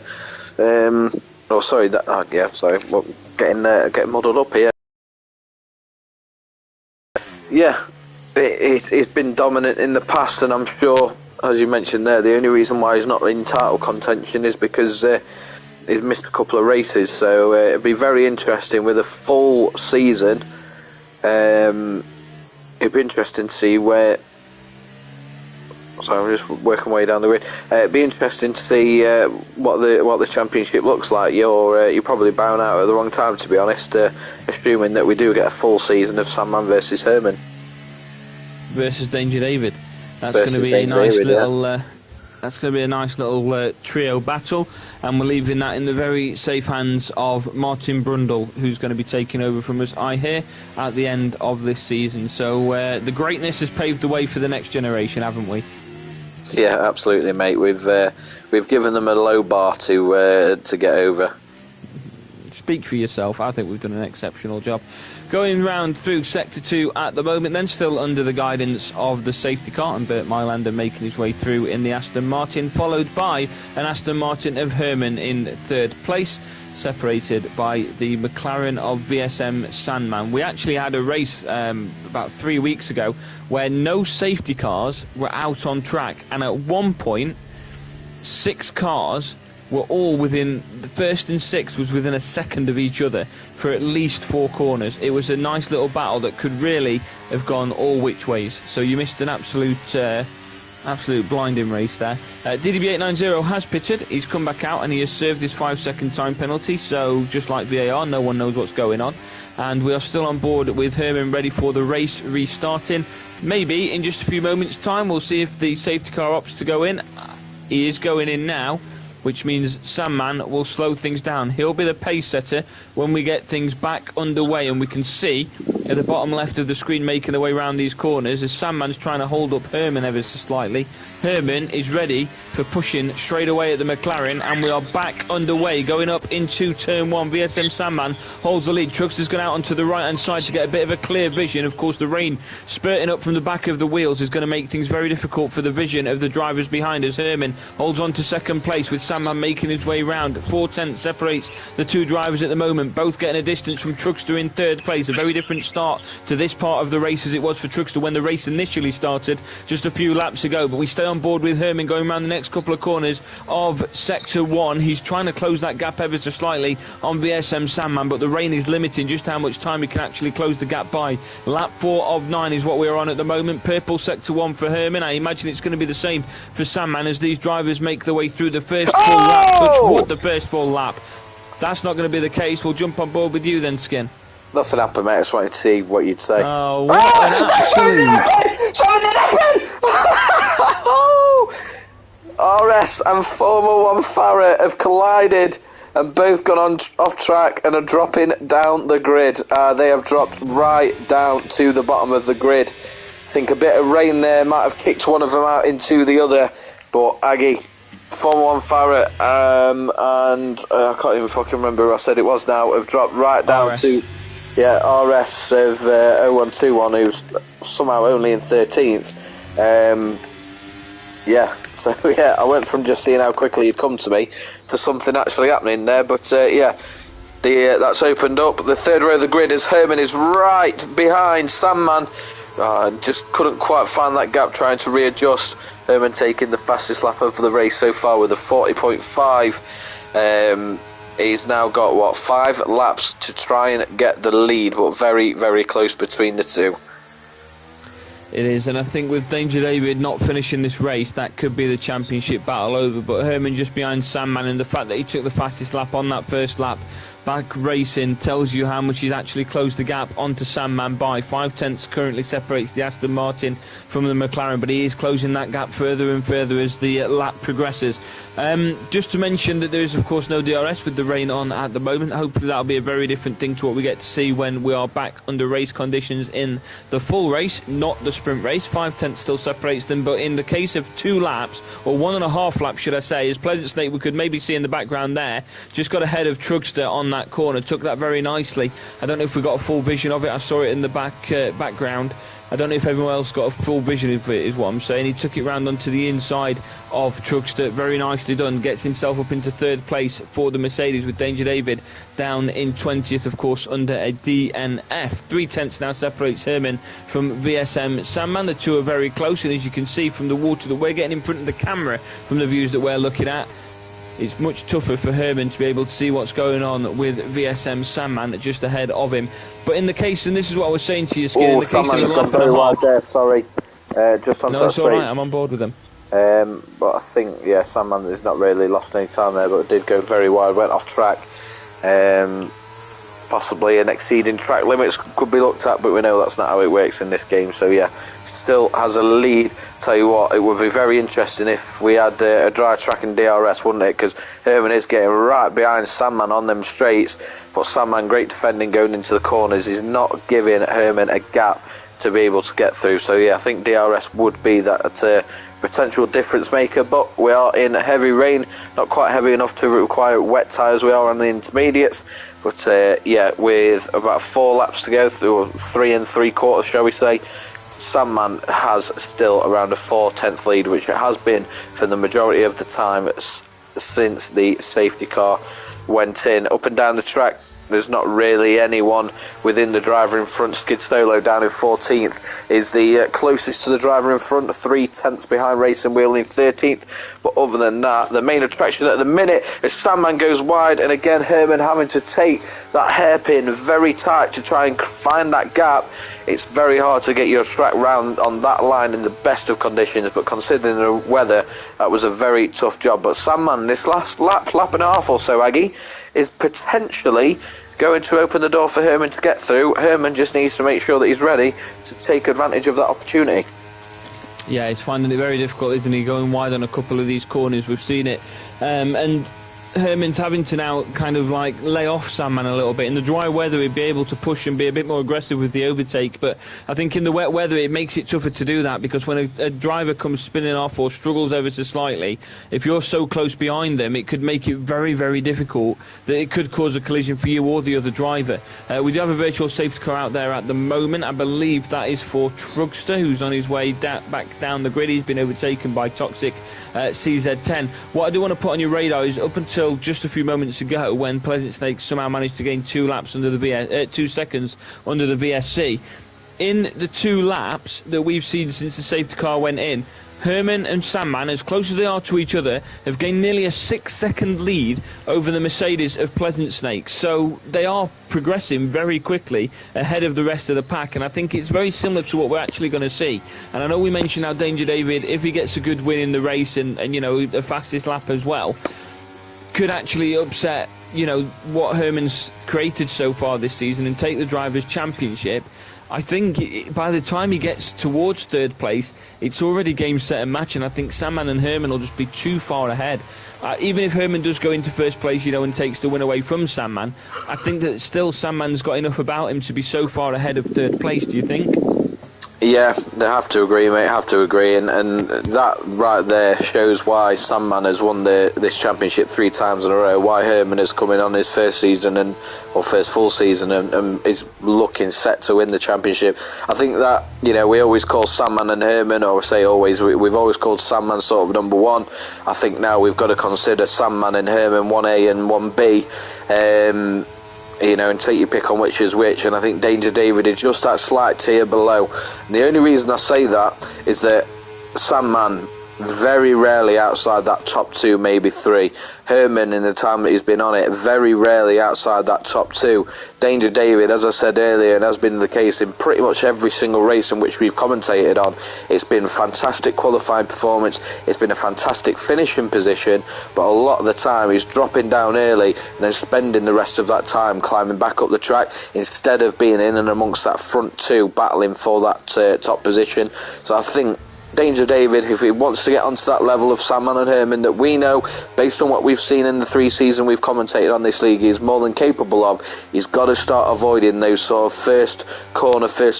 getting muddled up here. Yeah, it's been dominant in the past, and I'm sure, as you mentioned there, the only reason why he's not in title contention is because he's missed a couple of races. So it'd be very interesting with a full season. It'd be interesting to see where. So I'm just working my way down the grid. It'd be interesting to see what the championship looks like. You're probably bound out at the wrong time, to be honest. Assuming that we do get a full season of Sandman versus Herman
versus Danger David. That's going to be a nice little. That's going to be a nice little trio battle, and we're leaving that in the very safe hands of Martin Brundle, who's going to be taking over from us, I hear, at the end of this season. So the greatness has paved the way for the next generation, haven't we?
Yeah, absolutely, mate. We've given them a low bar to get over.
Speak for yourself. I think we've done an exceptional job. Going round through Sector 2 at the moment, then still under the guidance of the safety car, and Bert Mylander making his way through in the Aston Martin, followed by an Aston Martin of Herman in third place, separated by the McLaren of VSM Sandman. We actually had a race about 3 weeks ago where no safety cars were out on track, and at one point 6 cars were all within, the first and sixth was within a second of each other for at least 4 corners. It was a nice little battle that could really have gone all which ways. So you missed an absolute blinding race there. DDB890 has pitted. He's come back out and he has served his 5-second time penalty. So just like VAR, no one knows what's going on. And we are still on board with Herman, ready for the race restarting. Maybe in just a few moments' time we'll see if the safety car opts to go in. He is going in now, which means Sandman will slow things down. He'll be the pace setter when we get things back underway, and we can see at the bottom left of the screen making their way around these corners as Sandman's trying to hold up Herman ever so slightly. Herman is ready for pushing straight away at the McLaren, and we are back underway going up into turn 1. VSM Sandman holds the lead. Truckster's gone out onto the right hand side to get a bit of a clear vision. Of course, the rain spurting up from the back of the wheels is going to make things very difficult for the vision of the drivers behind us. Herman holds on to second place with Sandman making his way round. 4/10 separates the two drivers at the moment, both getting a distance from Truckster in third place. A very different start to this part of the race as it was for Truckster when the race initially started just a few laps ago. But we stay on board with Herman going around the next couple of corners of Sector 1. He's trying to close that gap ever so slightly on VSM Sandman, but the rain is limiting just how much time he can actually close the gap by. Lap 4 of 9 is what we're on at the moment. Purple Sector 1 for Herman. I imagine it's going to be the same for Sandman as these drivers make their way through the first full lap. Touch wood, the first full lap. That's not going to be the case. We'll jump on board with you then, Skin.
Nothing happened, mate. I just wanted to see what you'd say.
Oh, what an absolute...
Something happened! RS and Formula 1 Farah have collided and both gone on off track and are dropping down the grid. They have dropped right down to the bottom of the grid. I think a bit of rain there might have kicked one of them out into the other, but Aggie, Formula 1 Farah, and I can't even fucking remember who I said it was now, have dropped right down
RS.
to RS of 0121, who's somehow only in 13th. I went from just seeing how quickly he'd come to me to something actually happening there, but that's opened up. The third row of the grid is Herman is right behind Sandman. Just couldn't quite find that gap, trying to readjust. Herman taking the fastest lap of the race so far with a 40.5. He's now got 5 laps to try and get the lead, but very, very close between the two.
It is, and I think with Danger David not finishing this race, that could be the championship battle over. But Herman just behind Sandman, and the fact that he took the fastest lap on that first lap back racing tells you how much he's actually closed the gap onto Sandman by 5 tenths. Currently separates the Aston Martin from the McLaren, but he is closing that gap further and further as the lap progresses. Just to mention that there is of course no DRS with the rain on at the moment. Hopefully that'll be a very different thing to what we get to see when we are back under race conditions in the full race, not the sprint race. 5 tenths still separates them, but in the case of 2 laps, or 1.5 laps should I say, as Pleasant Snake we could maybe see in the background there, just got ahead of Trugster on that corner, took that very nicely. I don't know if we got a full vision of it. I saw it in the background. I don't know if everyone else got a full vision of it, is what I'm saying. He took it round onto the inside of Trugster, very nicely done. Gets himself up into 3rd place for the Mercedes, with Danger David down in 20th, of course, under a DNF. 3 tenths now separates Herman from VSM Sandman. The two are very close, and as you can see from the water that we're getting in front of the camera, from the views that we're looking at, it's much tougher for Herman to be able to see what's going on with VSM Sandman just ahead of him. But in the case, and this is what I was saying to you, Skin, in the case of the lap and a half...
there, sorry. Just on
no, it's alright, I'm on board with him.
But I think, Sandman has not really lost any time there, but it did go very wide, went off track. Possibly an exceeding track limits could be looked at, but we know that's not how it works in this game, so still has a lead. Tell you what, it would be very interesting if we had a dry track and DRS, wouldn't it? Because Herman is getting right behind Sandman on them straights, but Sandman, great defending going into the corners, is not giving Herman a gap to be able to get through. So I think DRS would be that potential difference maker, but we are in heavy rain, not quite heavy enough to require wet tyres. We are on the intermediates, but with about 4 laps to go, through 3 3/4 shall we say, Sandman has still around a 4/10 lead, which it has been for the majority of the time since the safety car went in. Up and down the track, there's not really anyone within the driver in front. Skid Solo down in 14th is the closest to the driver in front, 3 tenths behind Racing Wheel in 13th. But other than that, the main attraction at the minute is Sandman goes wide, and again Herman having to take that hairpin very tight to try and find that gap. It's very hard to get your track round on that line in the best of conditions, but considering the weather, that was a very tough job. But Sandman, this last lap and a half or so, Aggie, is potentially going to open the door for Herman to get through. Herman just needs to make sure that he's ready to take advantage of that opportunity.
Yeah, he's finding it very difficult, isn't he? Going wide on a couple of these corners, we've seen it. And Herman's having to now kind of like lay off Sandman a little bit. In the dry weather he'd be able to push and be a bit more aggressive with the overtake, but I think in the wet weather it makes it tougher to do that, because when a driver comes spinning off or struggles ever so slightly, if you're so close behind them, it could make it very, very difficult that it could cause a collision for you or the other driver. We do have a virtual safety car out there at the moment. I believe that is for Trugster, who's on his way back down the grid. He's been overtaken by Toxic CZ10. What I do want to put on your radar is up until just a few moments ago, when Pleasant Snake somehow managed to gain 2 laps under the 2 seconds under the VSC. In the 2 laps that we've seen since the safety car went in, Herman and Sandman, as close as they are to each other, have gained nearly a 6-second lead over the Mercedes of Pleasant Snake. So they are progressing very quickly ahead of the rest of the pack, and I think it's very similar to what we're actually going to see. And I know we mentioned how Danger David, if he gets a good win in the race and the fastest lap as well, could actually upset, what Herman's created so far this season and take the Drivers' Championship. I think by the time he gets towards third place, it's already game, set and match, and I think Sandman and Herman will just be too far ahead. Even if Herman does go into first place, and takes the win away from Sandman, I think that still Sandman's got enough about him to be so far ahead of third place, do you think?
Yeah, they have to agree, mate. Have to agree, and that right there shows why Sandman has won this championship 3 times in a row. Why Herman is coming on his first season or first full season and is looking set to win the championship. I think that we always call Sandman and Herman, or say always, we've always called Sandman sort of number one. I think now we've got to consider Sandman and Herman 1A and 1B. And take your pick on which is which, and I think Danger David is just that slight tier below. And the only reason I say that is that Sandman very rarely outside that top 2, maybe 3. Herman, in the time that he's been on it, very rarely outside that top 2. Danger David, as I said earlier, and has been the case in pretty much every single race in which we've commentated on, it's been fantastic qualifying performance, it's been a fantastic finishing position, but a lot of the time he's dropping down early and then spending the rest of that time climbing back up the track instead of being in and amongst that front 2 battling for that top position. So I think Danger David, if he wants to get onto that level of Sandman and Herman that we know, based on what we've seen in the 3 seasons we've commentated on this league, he's more than capable of, he's got to start avoiding those sort of first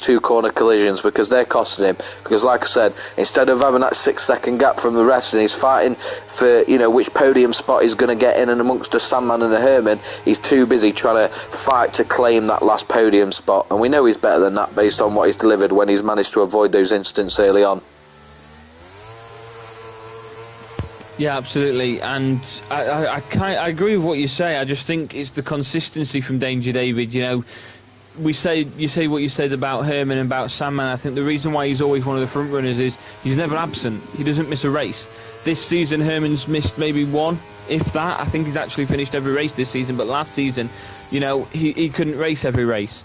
2 corner collisions, because they're costing him. Because like I said, instead of having that 6-second gap from the rest and he's fighting for which podium spot he's going to get in and amongst a Sandman and a Herman, he's too busy trying to fight to claim that last podium spot, and we know he's better than that based on what he's delivered when he's managed to avoid those incidents early on.
Yeah, absolutely, and I agree with what you say. I just think it's the consistency from Danger David. You say what you said about Herman and about Sandman. I think the reason why he's always one of the front runners is he's never absent. He doesn't miss a race. This season, Herman's missed maybe one, if that. I think he's actually finished every race this season, but last season, he couldn't race every race.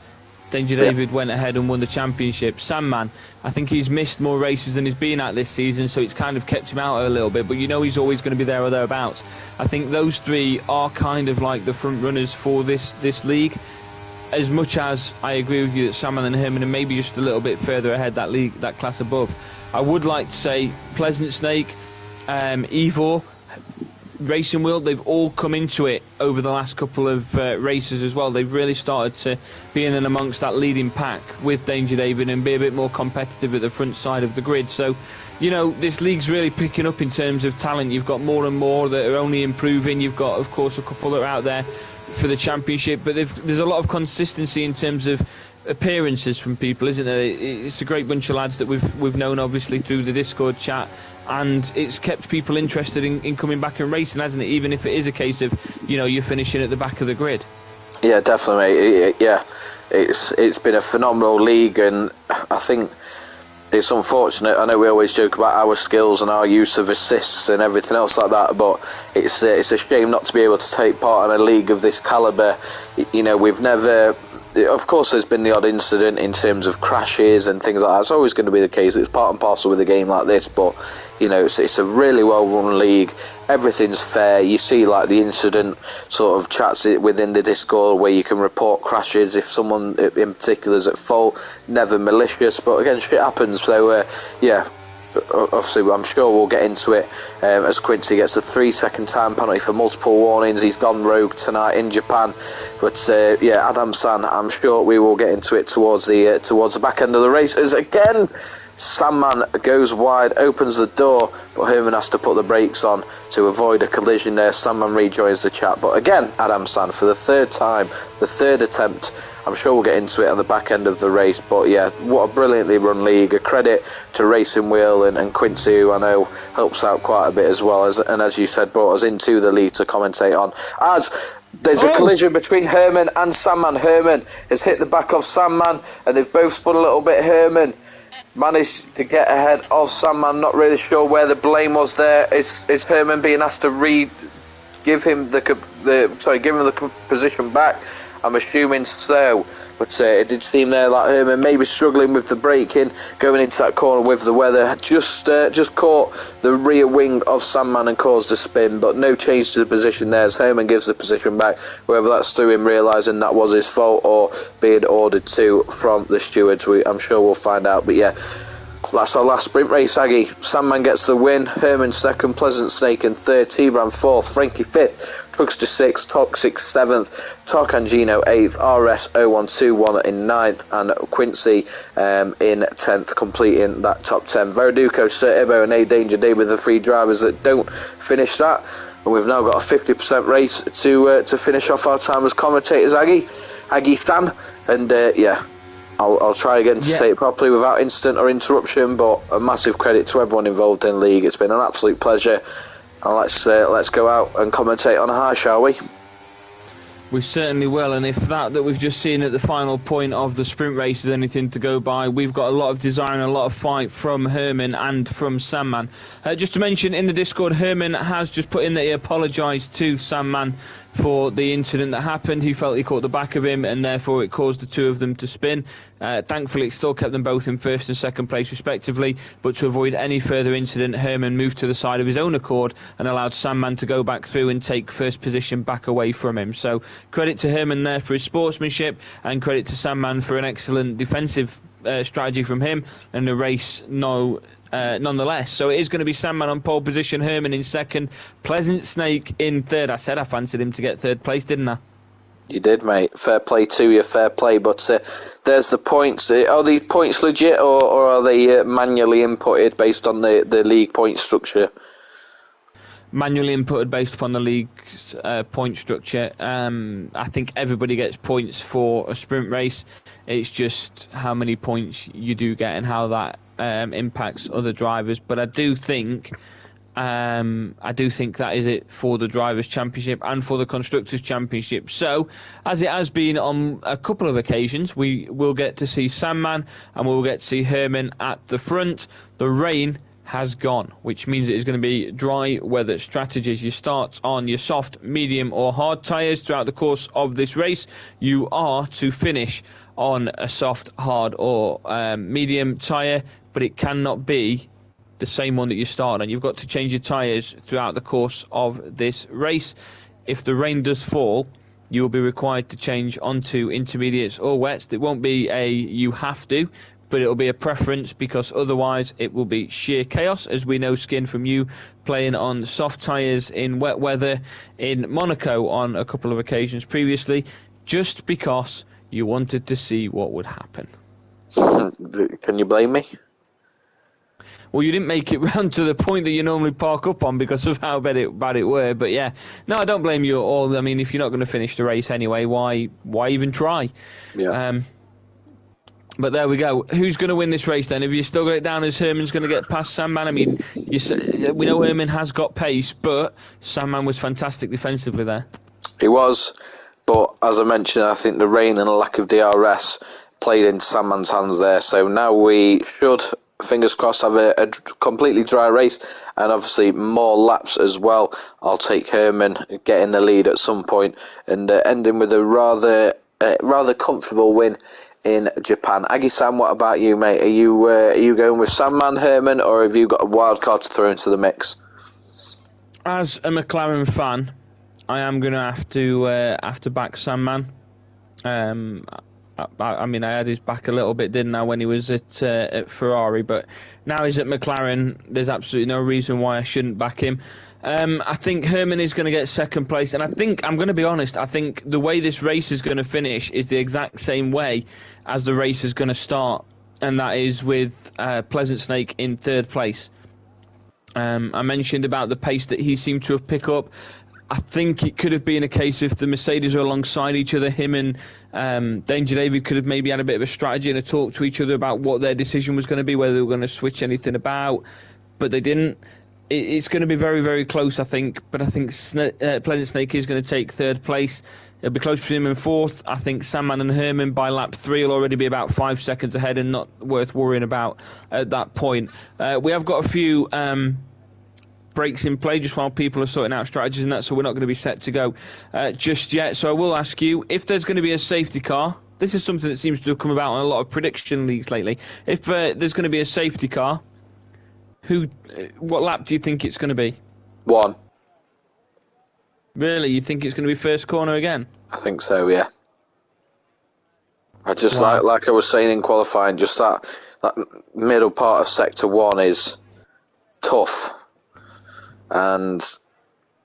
Danger David went ahead and won the championship. Sandman, I think he's missed more races than he's been at this season, so it's kind of kept him out a little bit, but he's always going to be there or thereabouts. I think those 3 are kind of like the front runners for this league, as much as I agree with you that Sandman and Herman are maybe just a little bit further ahead that class above. I would like to say Pleasant Snake, Ivor, Racing Wheel, they've all come into it over the last couple of races as well. They've really started to be in and amongst that leading pack with Danger David and be a bit more competitive at the front side of the grid. So, this league's really picking up in terms of talent. You've got more and more that are only improving. You've got, of course, a couple that are out there for the championship, but there's a lot of consistency in terms of appearances from people, isn't there? It's a great bunch of lads that we've known, obviously, through the Discord chat, and it's kept people interested in coming back and racing, hasn't it? Even if it is a case of you're finishing at the back of the grid. Yeah,
definitely, mate. Yeah, it's been a phenomenal league, and I think it's unfortunate. I know we always joke about our skills and our use of assists and everything else like that, but it's a shame not to be able to take part in a league of this calibre. We've never... Of course, there's been the odd incident in terms of crashes and things like that. It's always going to be the case. It's part and parcel with a game like this, but it's a really well-run league. Everything's fair. You see, like, the incident sort of chats within the Discord where you can report crashes if someone in particular is at fault. Never malicious, but again, shit happens. So, obviously, I'm sure we'll get into it as Quincy gets a 3-second time penalty for multiple warnings. He's gone rogue tonight in Japan, but Adam San, I'm sure we will get into it towards the back end of the race. As again, Sandman goes wide, opens the door, but Herman has to put the brakes on to avoid a collision there. Sandman rejoins the chat, but again, Adam San for the 3rd time, the 3rd attempt. I'm sure we'll get into it on the back end of the race, but yeah, what a brilliantly run league. A credit to Racing Wheel and Quincy, who I know helps out quite a bit as well, and as you said, brought us into the league to commentate on. As there's a collision between Herman and Sandman. Herman has hit the back of Sandman, and they've both spun a little bit. Herman managed to get ahead of Sandman. Not really sure where the blame was there. Is Herman being asked to give him the position back? I'm assuming so. But it did seem there like Herman maybe struggling with the braking, going into that corner with the weather. Just caught the rear wing of Sandman and caused a spin, but no change to the position there as Herman gives the position back, whether that's through him realising that was his fault or being ordered to from the stewards. I'm sure we'll find out. But yeah, that's our last sprint race, Aggie. Sandman gets the win, Herman second, Pleasant Snake in third, T-Bram fourth, Frankie fifth, Truckster sixth, Toxic seventh, Tarkangino eighth, RS 0121 in ninth, and Quincy in 10th, completing that top 10. Veriduco, Sir Ibo and A Danger Day with the three drivers that don't finish that. And we've now got a 50% race to finish off our time as commentators, Aggie Stan, and yeah. I'll try again to say it properly without incident or interruption, but a massive credit to everyone involved in the league. It's been an absolute pleasure, and let's go out and commentate on high, shall we?
We certainly will, and if that we've just seen at the final point of the sprint race is anything to go by, we've got a lot of desire and a lot of fight from Herman and from Sandman. Just to mention, in the Discord, Herman has just put in that he apologised to Sandman for the incident that happened. He felt he caught the back of him and therefore it caused the two of them to spin. Thankfully it still kept them both in first and second place respectively, but to avoid any further incident, Herman moved to the side of his own accord and allowed Sandman to go back through and take first position back away from him. So credit to Herman there for his sportsmanship, and credit to Sandman for an excellent defensive strategy from him, and the race nonetheless. So it is going to be Sandman on pole position, Herman in second, Pleasant Snake in third. I said I fancied him to get third place, didn't I?
You did, mate. Fair play to you, fair play. But there's the points. Are the points legit, or are they manually inputted based on the league point structure?
Manually inputted based upon the league's point structure. I think everybody gets points for a sprint race. It's just how many points you do get and how that impacts other drivers. But I do think that is it for the Drivers' Championship and for the Constructors' Championship. So, as it has been on a couple of occasions, we will get to see Sandman and we'll get to see Herman at the front. The rain has gone, which means it is going to be dry weather strategies. You start on your soft, medium or hard tyres throughout the course of this race. You are to finish on a soft, hard or medium tyre, but it cannot be the same one that you start on. You've got to change your tyres throughout the course of this race. If the rain does fall, you will be required to change onto intermediates or wets. It won't be a you have to, but it'll be a preference, because otherwise it will be sheer chaos. As we know, Skin, from you playing on soft tyres in wet weather in Monaco on a couple of occasions previously, just because you wanted to see what would happen.
Can you blame me?
Well, you didn't make it round to the point that you normally park up on because of how bad it were. But yeah, no, I don't blame you at all. I mean, if you're not going to finish the race anyway, why even try?
Yeah.
But there we go. Who's going to win this race then? Have you still got it down as Herman's going to get past Sandman? I mean, we know Herman has got pace, but Sandman was fantastic defensively there.
He was, but as I mentioned, I think the rain and the lack of DRS played into Sandman's hands there. So now we should, fingers crossed, have a completely dry race and obviously more laps as well. I'll take Herman getting the lead at some point and ending with a rather comfortable win in Japan. Aggie-san, what about you, mate? Are you going with Sandman, Herman, or have you got a wild card to throw into the mix?
As a McLaren fan, I am going to have to back Sandman. I mean, I had his back a little bit, didn't I, when he was at Ferrari, but now he's at McLaren. There's absolutely no reason why I shouldn't back him. I think Herman is going to get second place, and I think, I'm going to be honest, I think the way this race is going to finish is the exact same way as the race is going to start, and that is with Pleasant Snake in third place. I mentioned about the pace that he seemed to have picked up. I think it could have been a case if the Mercedes were alongside each other, him and Danger David could have maybe had a bit of a strategy and a talk to each other about what their decision was going to be, whether they were going to switch anything about, but they didn't. It's going to be very, very close, I think, but I think Pleasant Snake is going to take third place. It'll be close between him and fourth. I think Sandman and Herman by lap 3 will already be about 5 seconds ahead and not worth worrying about at that point. We have got a few brakes in play just while people are sorting out strategies and that, so we're not going to be set to go just yet. So I will ask you, if there's going to be a safety car, this is something that seems to have come about in a lot of prediction leagues lately. If there's going to be a safety car, what lap do you think it's going to be?
1.
Really? You think it's going to be first corner again?
I think so, yeah. I just like I was saying in qualifying, just that middle part of sector 1 is tough, and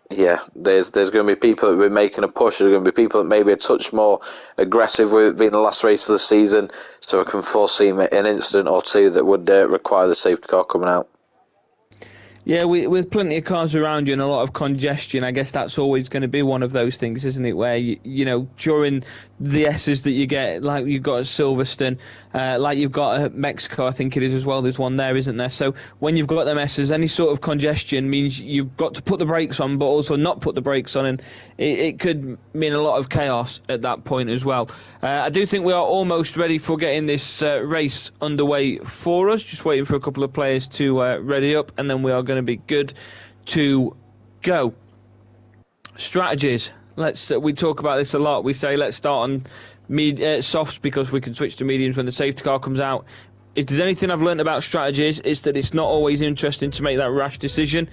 yeah, there's going to be people that will be making a push. There's going to be people that maybe a touch more aggressive with being the last race of the season, so I can foresee an incident or two that would require the safety car coming out.
Yeah, with plenty of cars around you and a lot of congestion, I guess that's always going to be one of those things, isn't it? Where, you know, during the S's that you get, like you've got at Silverstone, like you've got at Mexico, I think it is as well, there's one there, isn't there? So when you've got them S's, any sort of congestion means you've got to put the brakes on, but also not put the brakes on, and it could mean a lot of chaos at that point as well. I do think we are almost ready for getting this race underway for us, just waiting for a couple of players to ready up, and then we are going to be good to go. Strategies. We talk about this a lot. We say let's start on softs because we can switch to mediums when the safety car comes out. If there's anything I've learned about strategies, it's that it's not always interesting to make that rash decision.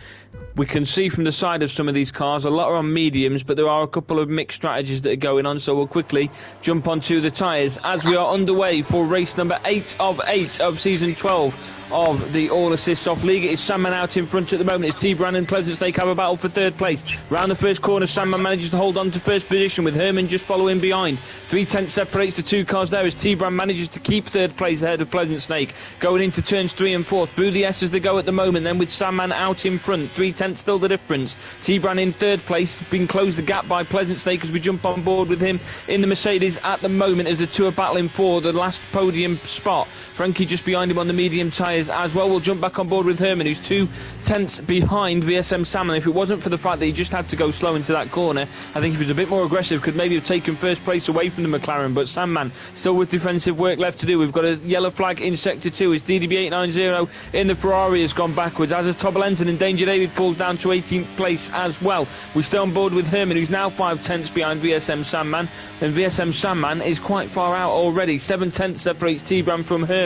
We can see from the side of some of these cars, a lot are on mediums, but there are a couple of mixed strategies that are going on, so we'll quickly jump onto the tyres as we are underway for race number 8 of Season 12 of the All Assist Soft League. It is Sandman out in front at the moment. It's T-Bran and Pleasant Snake have a battle for third place. Round the first corner, Sandman manages to hold on to first position with Herman just following behind. 3/10 separates the two cars there as T-Bran manages to keep third place ahead of Pleasant Snake. Going into turns 3 and 4. Through the S as they go at the moment, then with Sandman out in front. 3/10 still the difference. T-Bran in third place, been closed the gap by Pleasant Snake as we jump on board with him in the Mercedes at the moment as the two are battling for the last podium spot. Frankie just behind him on the medium tyres as well. We'll jump back on board with Herman, who's 2/10 behind VSM Salmon. If it wasn't for the fact that he just had to go slow into that corner, I think if he was a bit more aggressive, could maybe have taken first place away from the McLaren. But Sandman still with defensive work left to do. We've got a yellow flag in Sector 2 as DDB890 in the Ferrari has gone backwards. As has Tobalenton and Danger David falls down to 18th place as well. We stay on board with Herman, who's now 5/10 behind VSM Sandman. And VSM Sandman is quite far out already. 7/10 separates T-Bram from Herman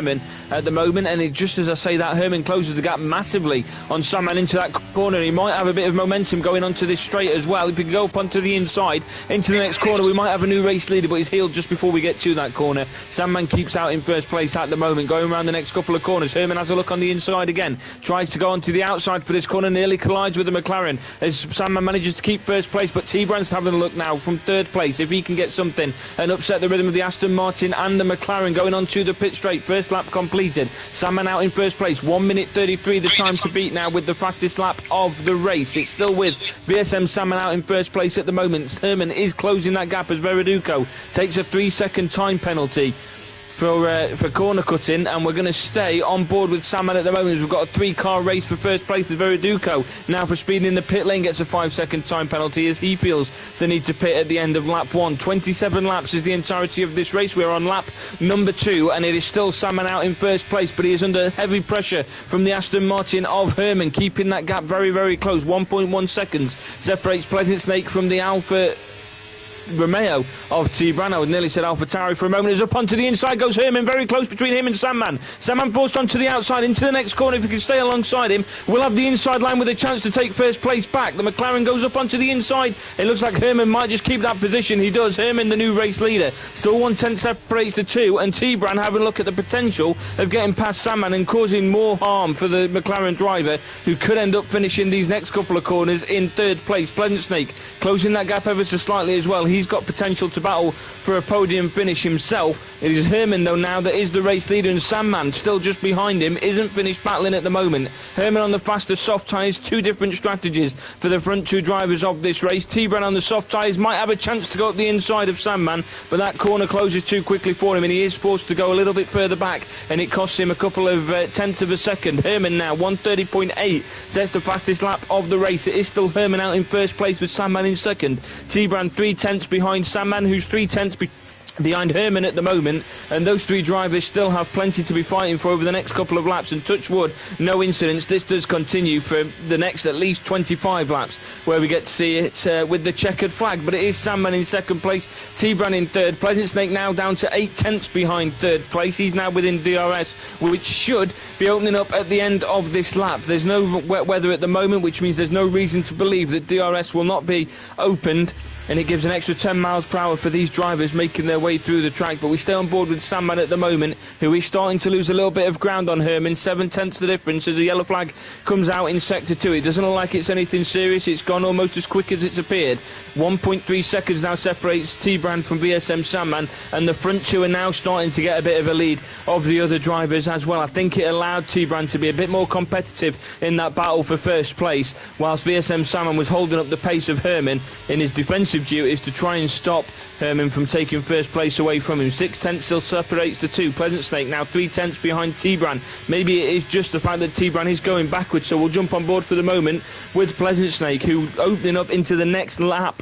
at the moment, and just as I say that, Herman closes the gap massively on Sandman into that corner. He might have a bit of momentum going onto this straight as well. If he can go up onto the inside into the next corner, we might have a new race leader, but he's healed just before we get to that corner. Sandman keeps out in first place at the moment, going around the next couple of corners. Herman has a look on the inside again, tries to go onto the outside for this corner, nearly collides with the McLaren as Sandman manages to keep first place, but T-Bran's having a look now from third place if he can get something and upset the rhythm of the Aston Martin and the McLaren. Going on to the pit straight, first lap completed. Sandman out in first place, 1:33 the time to beat now with the fastest lap of the race. It's still with VSM Sandman out in first place at the moment. Herman is closing that gap as Veriduco takes a 3-second time penalty for corner cutting, and we're going to stay on board with Sandman at the moment. We've got a 3-car race for first place with Veriduco. Now for speeding in the pit lane gets a 5-second time penalty as he feels the need to pit at the end of lap 1. 27 laps is the entirety of this race. We're on lap number 2, and it is still Sandman out in first place, but he is under heavy pressure from the Aston Martin of Herman, keeping that gap very, very close. 1.1 seconds separates Pleasant Snake from the Alfa Romeo of T-Bran. I would nearly said AlphaTauri for a moment. As up onto the inside goes Herman, very close between him and Sandman. Sandman forced onto the outside into the next corner. If he can stay alongside him, we'll have the inside line with a chance to take first place back. The McLaren goes up onto the inside. It looks like Herman might just keep that position. He does. Herman, the new race leader, still 1/10 separates the two, and T-Bran having a look at the potential of getting past Sandman and causing more harm for the McLaren driver, who could end up finishing these next couple of corners in third place. Pleasant Snake closing that gap ever so slightly as well. He's got potential to battle for a podium finish himself. It is Herman though now that is the race leader, and Sandman still just behind him, isn't finished battling at the moment. Herman on the faster soft tyres, 2 different strategies for the front 2 drivers of this race. T-Bran on the soft tyres might have a chance to go up the inside of Sandman, but that corner closes too quickly for him and he is forced to go a little bit further back, and it costs him a couple of tenths of a second. Herman now 1:30.8 sets the fastest lap of the race. It is still Herman out in first place with Sandman in second. T-Bran 3/10 behind Sandman, who's 3/10 behind Herman at the moment, and those three drivers still have plenty to be fighting for over the next couple of laps, and touch wood, no incidents. This does continue for the next at least 25 laps, where we get to see it with the checkered flag. But it is Sandman in second place, T-Bran in third, Pleasant Snake now down to 8 tenths behind third place. He's now within DRS, which should be opening up at the end of this lap. There's no wet weather at the moment, which means there's no reason to believe that DRS will not be opened, and it gives an extra 10 miles per hour for these drivers making their way through the track. But we stay on board with Sandman at the moment, who is starting to lose a little bit of ground on Herman. 7 tenths the difference as the yellow flag comes out in sector 2. It doesn't look like it's anything serious. It's gone almost as quick as it's appeared. 1.3 seconds now separates T-Brand from VSM Sandman, and the front two are now starting to get a bit of a lead of the other drivers as well. I think it allowed T-Brand to be a bit more competitive in that battle for first place, whilst VSM Sandman was holding up the pace of Herman in his defensive duties to try and stop Herman from taking first place away from him. 6 tenths still separates the two. Pleasant Snake now 3 tenths behind T-Bran. Maybe it is just the fact that T-Bran is going backwards, so we'll jump on board for the moment with Pleasant Snake, who opening up into the next lap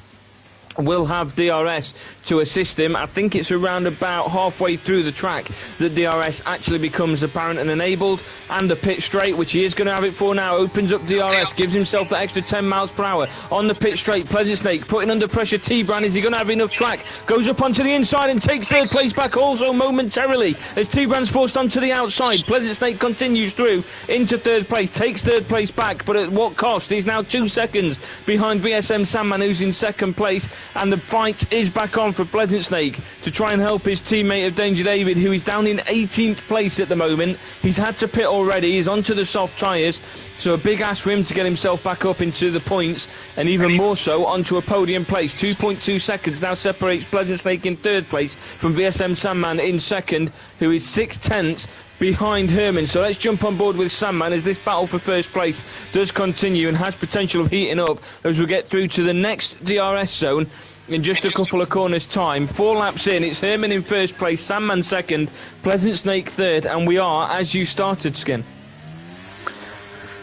will have DRS to assist him. I think it's around about halfway through the track that DRS actually becomes apparent and enabled, and the pit straight, which he is going to have it for now, opens up DRS, gives himself that extra 10 miles per hour on the pit straight. Pleasant Snake putting under pressure T-Bran. Is he going to have enough track? Goes up onto the inside and takes third place back also momentarily as T-Bran's forced onto the outside. Pleasant Snake continues through into third place, takes third place back, but at what cost? He's now 2 seconds behind VSM Sandman, who's in second place, and the fight is back on for Pleasant Snake to try and help his teammate of Danger David, who is down in 18th place at the moment. He's had to pit already. He's onto the soft tyres, so a big ask for him to get himself back up into the points, and even more so onto a podium place. 2.2 seconds now separates Pleasant Snake in third place from VSM Sandman in second, who is 6 tenths behind Herman. So let's jump on board with Sandman as this battle for first place does continue and has potential of heating up as we get through to the next DRS zone in just a couple of corners time. 4 laps in, it's Herman in first place, Sandman second, Pleasant Snake third, and we are as you started, Skin.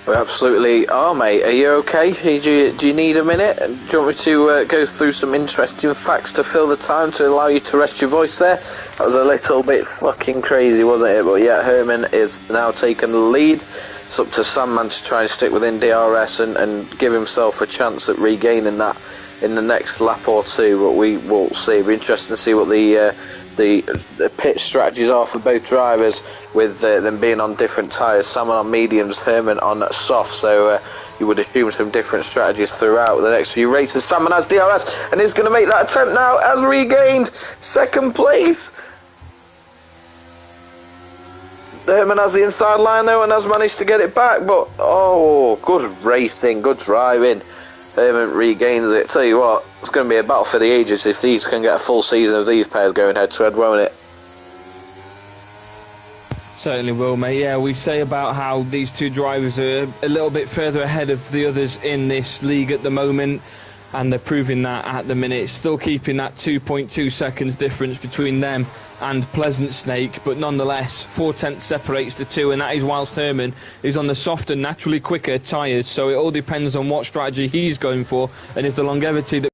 We absolutely are, mate. Are you okay? Do you need a minute? Do you want me to go through some interesting facts to fill the time to allow you to rest your voice there? That was a little bit fucking crazy, wasn't it? But yeah, Herman is now taking the lead. It's up to Sandman to try and stick within DRS and give himself a chance at regaining that in the next lap or two, but we will see. It'll be interesting to see what the pit strategies are for both drivers, with them being on different tyres. Sandman on mediums, Herman on soft, so you would assume some different strategies throughout the next few races. Sandman has DRS and is going to make that attempt now, has regained second place. Herman has the inside line though and has managed to get it back, but oh, good racing, good driving. Herman regains it. Tell you what, it's going to be a battle for the ages if these can get a full season of these pairs going head to head, won't it?
Certainly will, mate. Yeah, we say about how these two drivers are a little bit further ahead of the others in this league at the moment, and they're proving that at the minute. Still keeping that 2.2 seconds difference between them and Pleasant Snake, but nonetheless 4 tenths separates the two, and that is whilst Herman is on the softer, naturally quicker tyres. So it all depends on what strategy he's going for, and if the longevity that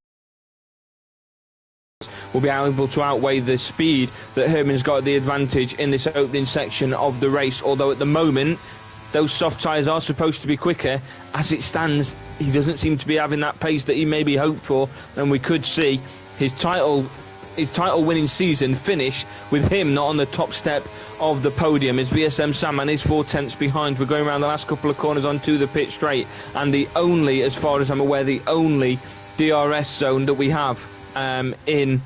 will be able to outweigh the speed that Herman's got the advantage in this opening section of the race. Although at the moment those soft tyres are supposed to be quicker, as it stands he doesn't seem to be having that pace that he maybe hoped for, and we could see his title winning season finish with him not on the top step of the podium, as VSM Sandman is 4 tenths behind. We're going around the last couple of corners onto the pit straight, and the only, as far as I'm aware, the only DRS zone that we have in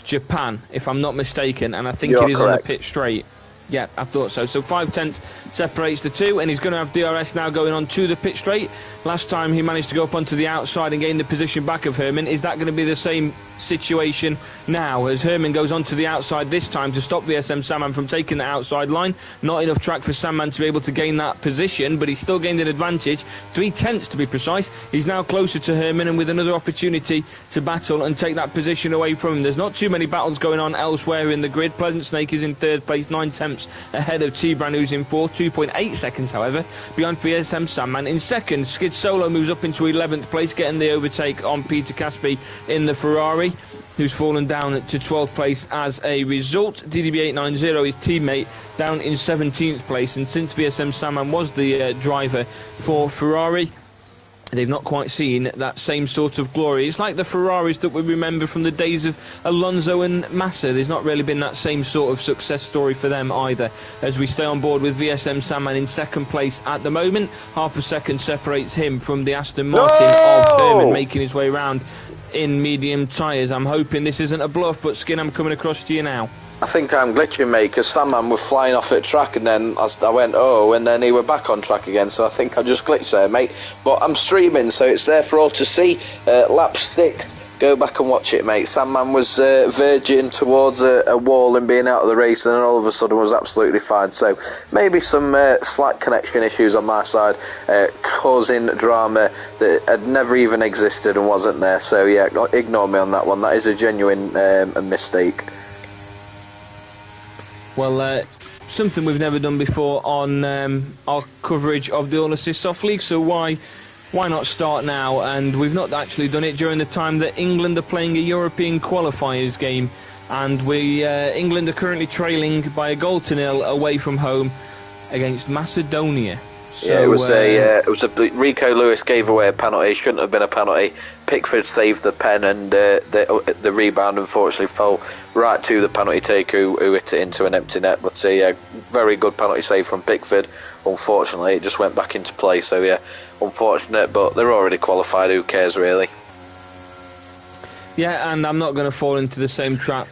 Japan, if I'm not mistaken, and I think it is correct on the pit straight. Yeah, I thought so. So 5 tenths separates the two, and he's going to have DRS now going on to the pit straight. Last time he managed to go up onto the outside and gain the position back of Herman. Is that going to be the same situation now as Herman goes onto the outside this time to stop VSM Sandman from taking the outside line? Not enough track for Sandman to be able to gain that position, but he's still gained an advantage, 3 tenths to be precise. He's now closer to Herman, and with another opportunity to battle and take that position away from him. There's not too many battles going on elsewhere in the grid. Pleasant Snake is in third place, 9 tenths ahead of T-Bran, who's in fourth, 2.8 seconds however behind VSM Sandman in second. Skid Solo moves up into 11th place, getting the overtake on Peter Caspi in the Ferrari. who's fallen down to 12th place as a result. DDB890, his teammate, down in 17th place. And since VSM Saman was the driver for Ferrari, they've not quite seen that same sort of glory. It's like the Ferraris that we remember from the days of Alonso and Massa. There's not really been that same sort of success story for them either, as we stay on board with VSM Saman in 2nd place at the moment. Half a second separates him from the Aston Martin of Herman, making his way around in medium tyres. I'm hoping this isn't a bluff, but Skin, I'm coming across to you now.
I think I'm glitching, mate, because Sandman was flying off at track, and then I went, oh, and then he were back on track again, so I think I just glitched there, mate. But I'm streaming, so it's there for all to see. Lap 6, go back and watch it, mate. Sandman was verging towards a wall and being out of the race, and then all of a sudden was absolutely fine. So maybe some slight connection issues on my side, causing drama that had never even existed and wasn't there. So yeah, ignore me on that one. That is a genuine mistake.
Well, something we've never done before on our coverage of the All Assist Soft League, so why not start now? And we've not actually done it during the time that England are playing a European qualifiers game, and England are currently trailing by a 0-0 away from home against Macedonia. So,
yeah, it was a Rico Lewis gave away a penalty. Shouldn't have been a penalty. Pickford saved the pen, and the rebound unfortunately fell right to the penalty taker, who hit it into an empty net. But yeah, very good penalty save from Pickford. Unfortunately, it just went back into play. So yeah, unfortunate, but they're already qualified. Who cares, really?
Yeah, and I'm not going to fall into the same trap.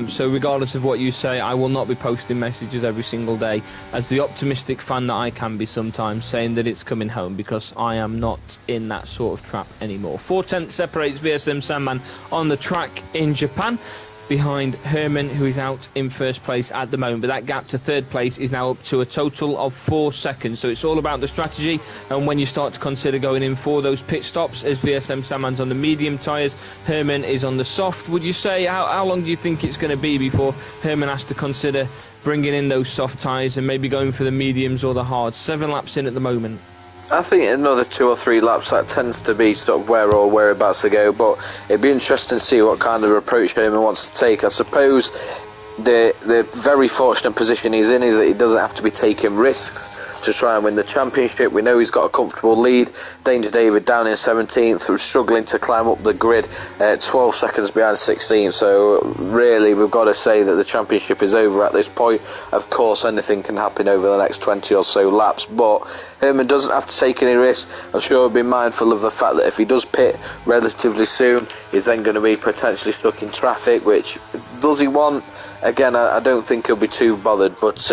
So regardless of what you say, I will not be posting messages every single day, as the optimistic fan that I can be sometimes, saying that it's coming home, because I am not in that sort of trap anymore. 4/10 separates VSM Sandman on the track in Japan, behind Herman, who is out in 1st place at the moment. But that gap to 3rd place is now up to a total of 4 seconds. So it's all about the strategy, and when you start to consider going in for those pit stops, as VSM Saman's on the medium tyres, Herman is on the soft. Would you say, how long do you think it's going to be before Herman has to consider bringing in those soft tyres and maybe going for the mediums or the hards? 7 laps in at the moment.
I think another 2 or 3 laps, that tends to be sort of where or whereabouts to go, but it'd be interesting to see what kind of approach Herman wants to take. I suppose the very fortunate position he's in is that he doesn't have to be taking risks to try and win the championship. We know he's got a comfortable lead. Danger David down in 17th, was struggling to climb up the grid, 12 seconds behind 16th. So really, we've got to say that the championship is over at this point. Of course, anything can happen over the next 20 or so laps, but Herman doesn't have to take any risks. I'm sure he'll be mindful of the fact that if he does pit relatively soon, he's then going to be potentially stuck in traffic, which does he want? Again, I don't think he'll be too bothered, but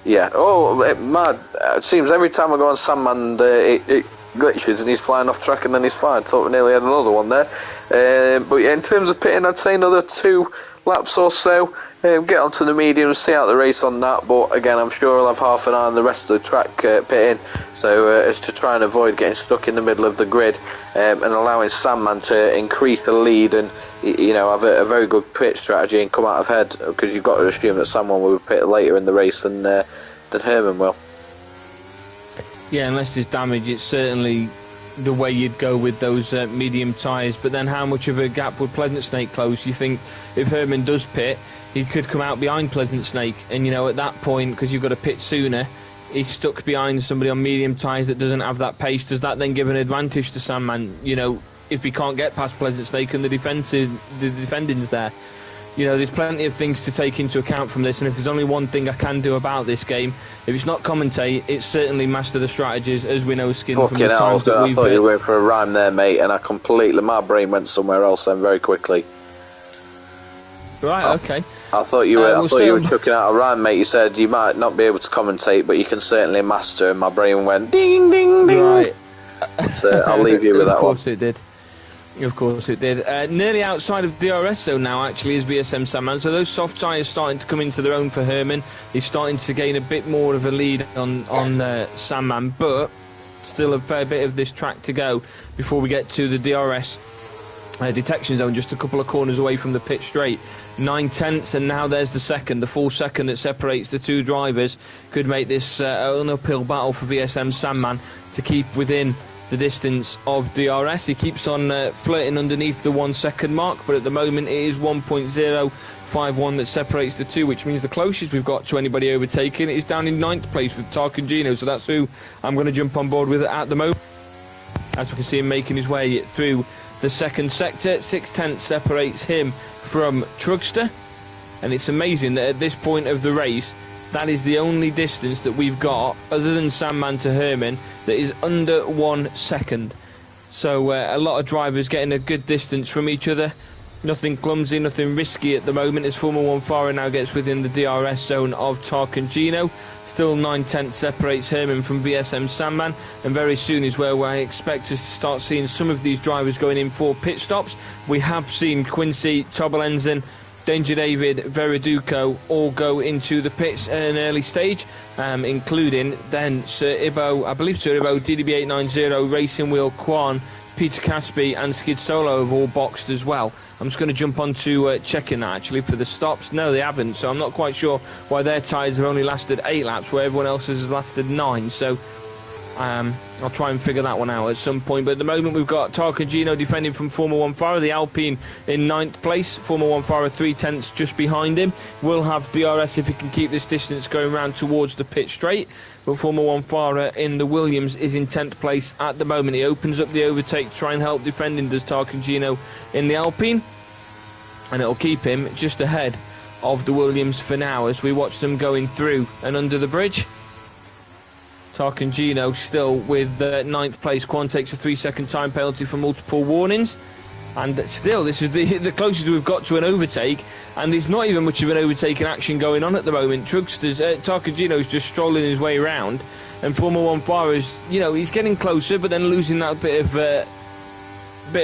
yeah. Oh, it seems every time I go on Sandman, it glitches and he's flying off track and then he's fine. Thought we nearly had another one there. But yeah, in terms of pitting, I'd say another 2 laps or so. Get onto the medium, see out the race on that. But again, I'm sure I'll have half an eye on the rest of the track pitting. So as to try and avoid getting stuck in the middle of the grid and allowing Sandman to increase the lead and have a very good pit strategy and come out ahead, because you've got to assume that Sandman will pit later in the race than Herman will. Yeah,
unless there's damage, it's certainly the way you'd go with those medium tyres. But then how much of a gap would Pleasant Snake close? You think if Herman does pit, he could come out behind Pleasant Snake, and at that point, because you've got to pit sooner, he's stuck behind somebody on medium tyres that doesn't have that pace. Does that then give an advantage to Sandman, if he can't get past Pleasant Snake and the defending's there? There's plenty of things to take into account from this, and if there's only one thing I can do about this game, if it's not commentate, it's certainly master the strategies, as we know, Skin, from the times that we've...
I thought you were going for a rhyme there, mate, and my brain went somewhere else then very quickly.
Right, okay.
I thought you were chucking out a rhyme, mate. You said you might not be able to commentate, but you can certainly master, and my brain went ding, ding, ding.
Right.
So I'll leave you with that one.
Of course it did. Of course it did. Nearly outside of DRS zone now, actually, is VSM Sandman. So those soft tyres starting to come into their own for Herman. He's starting to gain a bit more of a lead on Sandman, but still a fair bit of this track to go before we get to the DRS detection zone, just a couple of corners away from the pit straight. 9/10, and now there's the second, the full second that separates the two drivers. Could make this an uphill battle for VSM Sandman to keep within the distance of DRS. He keeps on flirting underneath the 1 second mark, but at the moment it is 1.051 that separates the two, which means the closest we've got to anybody overtaking is down in 9th place with Tarquingino, so that's who I'm going to jump on board with at the moment. As we can see him making his way through the second sector, 0.6 separates him from Trugster, and it's amazing that at this point of the race, that is the only distance that we've got, other than Sandman to Herman, that is under 1 second. So a lot of drivers getting a good distance from each other. Nothing clumsy, nothing risky at the moment, as Formula 1 Farah now gets within the DRS zone of Tarquingino. Still 9/10 separates Herman from VSM Sandman, and very soon is where I expect us to start seeing some of these drivers going in for pit stops. We have seen Quincy, Tobalenzen, Danger David, Veriduco all go into the pits at an early stage, including then Sir Ibo, I believe Sir Ibo, DDB890, Racing Wheel, Kwan, Peter Caspi and Skid Solo have all boxed as well. I'm just going to jump on to checking that actually for the stops. No, they haven't, so I'm not quite sure why their tyres have only lasted 8 laps where everyone else's has lasted 9. So I'll try and figure that one out at some point. But at the moment we've got Tarquingino defending from Formula 1 Farah, the Alpine in 9th place, Formula 1 Farah 3/10 just behind him. We'll have DRS if he can keep this distance going round towards the pit straight. But Formula 1 Farah in the Williams is in 10th place at the moment. He opens up the overtake to try and help defending, does Tarquingino in the Alpine, and it'll keep him just ahead of the Williams for now as we watch them going through and under the bridge. Tarquingino still with 9th place. Quan takes a 3-second time penalty for multiple warnings, and still this is the closest we've got to an overtake, and there's not even much of an overtaking action going on at the moment. Tarquingino's just strolling his way around, and Formula 1 Farah's, he's getting closer, but then losing that bit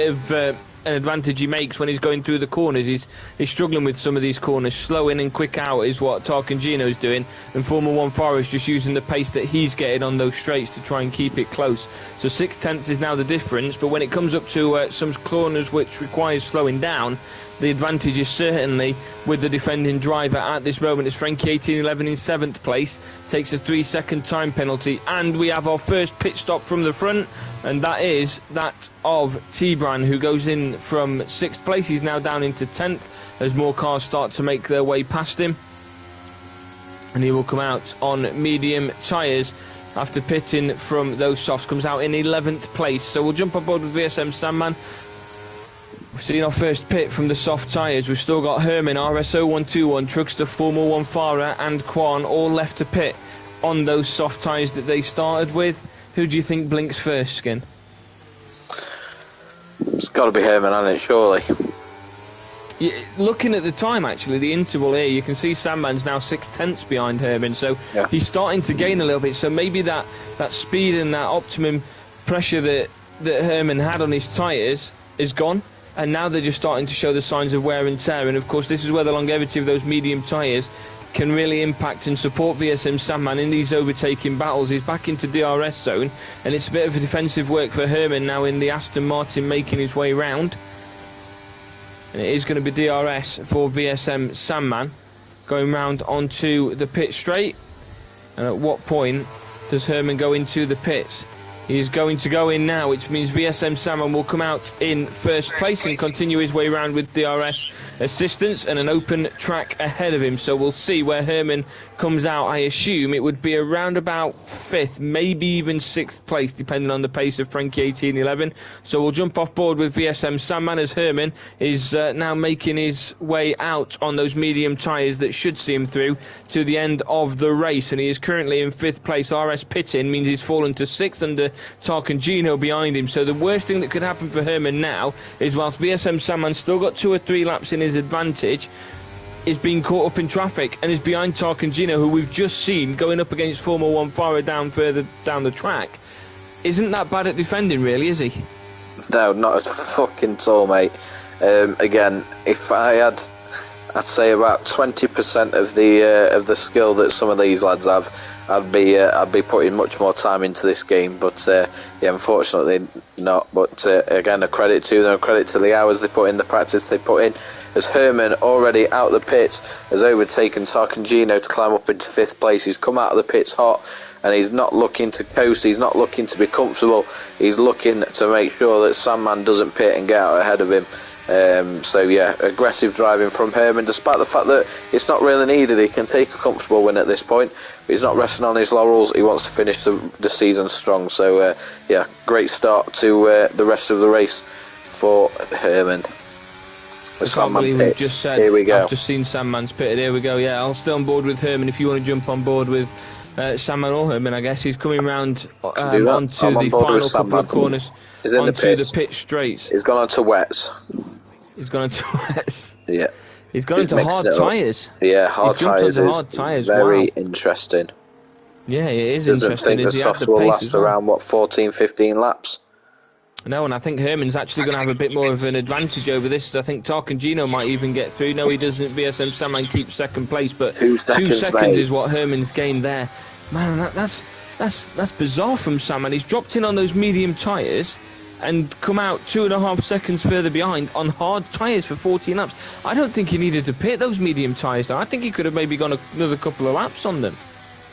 of an advantage he makes when he's going through the corners. He's struggling with some of these corners. Slow in and quick out is what Tarquingino's doing, and Formula 1 Farah is just using the pace that he's getting on those straights to try and keep it close. So 6/10 is now the difference, but when it comes up to some corners which requires slowing down, the advantage is certainly with the defending driver at this moment, as Frankie 1811 in 7th place takes a 3-second time penalty, and we have our first pit stop from the front, and that is that of Tibran, who goes in from 6th place. He's now down into 10th as more cars start to make their way past him, and he will come out on medium tyres after pitting from those softs. Comes out in 11th place. So we'll jump on board with VSM Sandman. We've seen our first pit from the soft tyres. We've still got Herman, RS0121, Trugster, Formula 1 Farah and Quan all left to pit on those soft tyres that they started with. Who do you think blinks first, Skin?
It's got to be Herman, hasn't it, surely?
Yeah, looking at the time, actually, the interval here, you can see Sandman's now 6/10 behind Herman, so yeah, he's starting to gain a little bit. So maybe that speed and that optimum pressure that Herman had on his tyres is gone, and now they're just starting to show the signs of wear and tear. And of course, this is where the longevity of those medium tyres can really impact and support VSM Sandman in these overtaking battles. He's back into DRS zone, and it's a bit of a defensive work for Herman now in the Aston Martin, making his way round. And it is going to be DRS for VSM Sandman going round onto the pit straight. And at what point does Herman go into the pits? He's going to go in now, which means VSM Sandman will come out in first place and continue his way around with DRS assistance and an open track ahead of him. So we'll see where Herman comes out. I assume it would be around about 5th, maybe even 6th place, depending on the pace of Frankie 1811. So we'll jump off board with VSM Sandman as Herman is now making his way out on those medium tyres that should see him through to the end of the race. And he is currently in 5th place. RS pitting means he's fallen to 6th under Tarquingino behind him. So the worst thing that could happen for Herman now is, whilst VSM Sandman's still got 2 or 3 laps in his advantage, is being caught up in traffic and is behind Tarquingino, who we've just seen going up against Formula 1 Farah down further down the track. Isn't that bad at defending, really, is he?
No, not at fucking all, mate. Again, if I had, I'd say about 20% of the skill that some of these lads have, I'd be putting much more time into this game, but yeah, unfortunately not. But again, a credit to them, a credit to the hours they put in, the practice they put in. As Herman, already out the pits, has overtaken Tarkangino to climb up into 5th place. He's come out of the pits hot, and he's not looking to coast, he's not looking to be comfortable, he's looking to make sure that Sandman doesn't pit and get out ahead of him. So yeah, aggressive driving from Herman, despite the fact that it's not really needed. He can take a comfortable win at this point, but he's not resting on his laurels. He wants to finish the season strong. So yeah, great start to the rest of the race for Herman.
I can't believe we've just said,
here we go.
I've just seen Sandman's pitted. Here we go. Yeah, I'll stay on board with Herman if you want to jump on board with Sandman or Herman. I guess he's coming round onto the final couple of corners, onto the pit straights.
He's gone onto wets.
He's gone into wets.
Yeah.
He's gone into hard tyres.
Yeah, hard tyres is
hard tyres.
Very interesting.
Yeah, it is
Doesn't
interesting.
think the softs will last around, 14, 15 laps?
No, and I think Herman's actually going to have a bit more of an advantage over this. I think Tarkangino might even get through. No, he doesn't. BSM Sandman keeps 2nd place, but 2 seconds is what Herman's gained there. Man, that's bizarre from Sandman. He's dropped in on those medium tyres and come out 2.5 seconds further behind on hard tyres for 14 laps. I don't think he needed to pit those medium tyres, though. I think he could have maybe gone another couple of laps on them.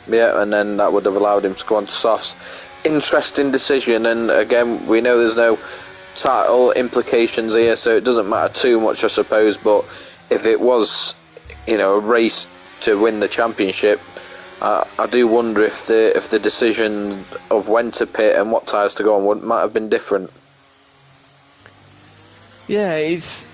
Yeah, and then that would have allowed him to go on to softs. Interesting decision, and again, we know there's no title implications here, so it doesn't matter too much, I suppose. But if it was, a race to win the championship, I do wonder if the decision of when to pit and what tyres to go on might have been different. Yeah,
it's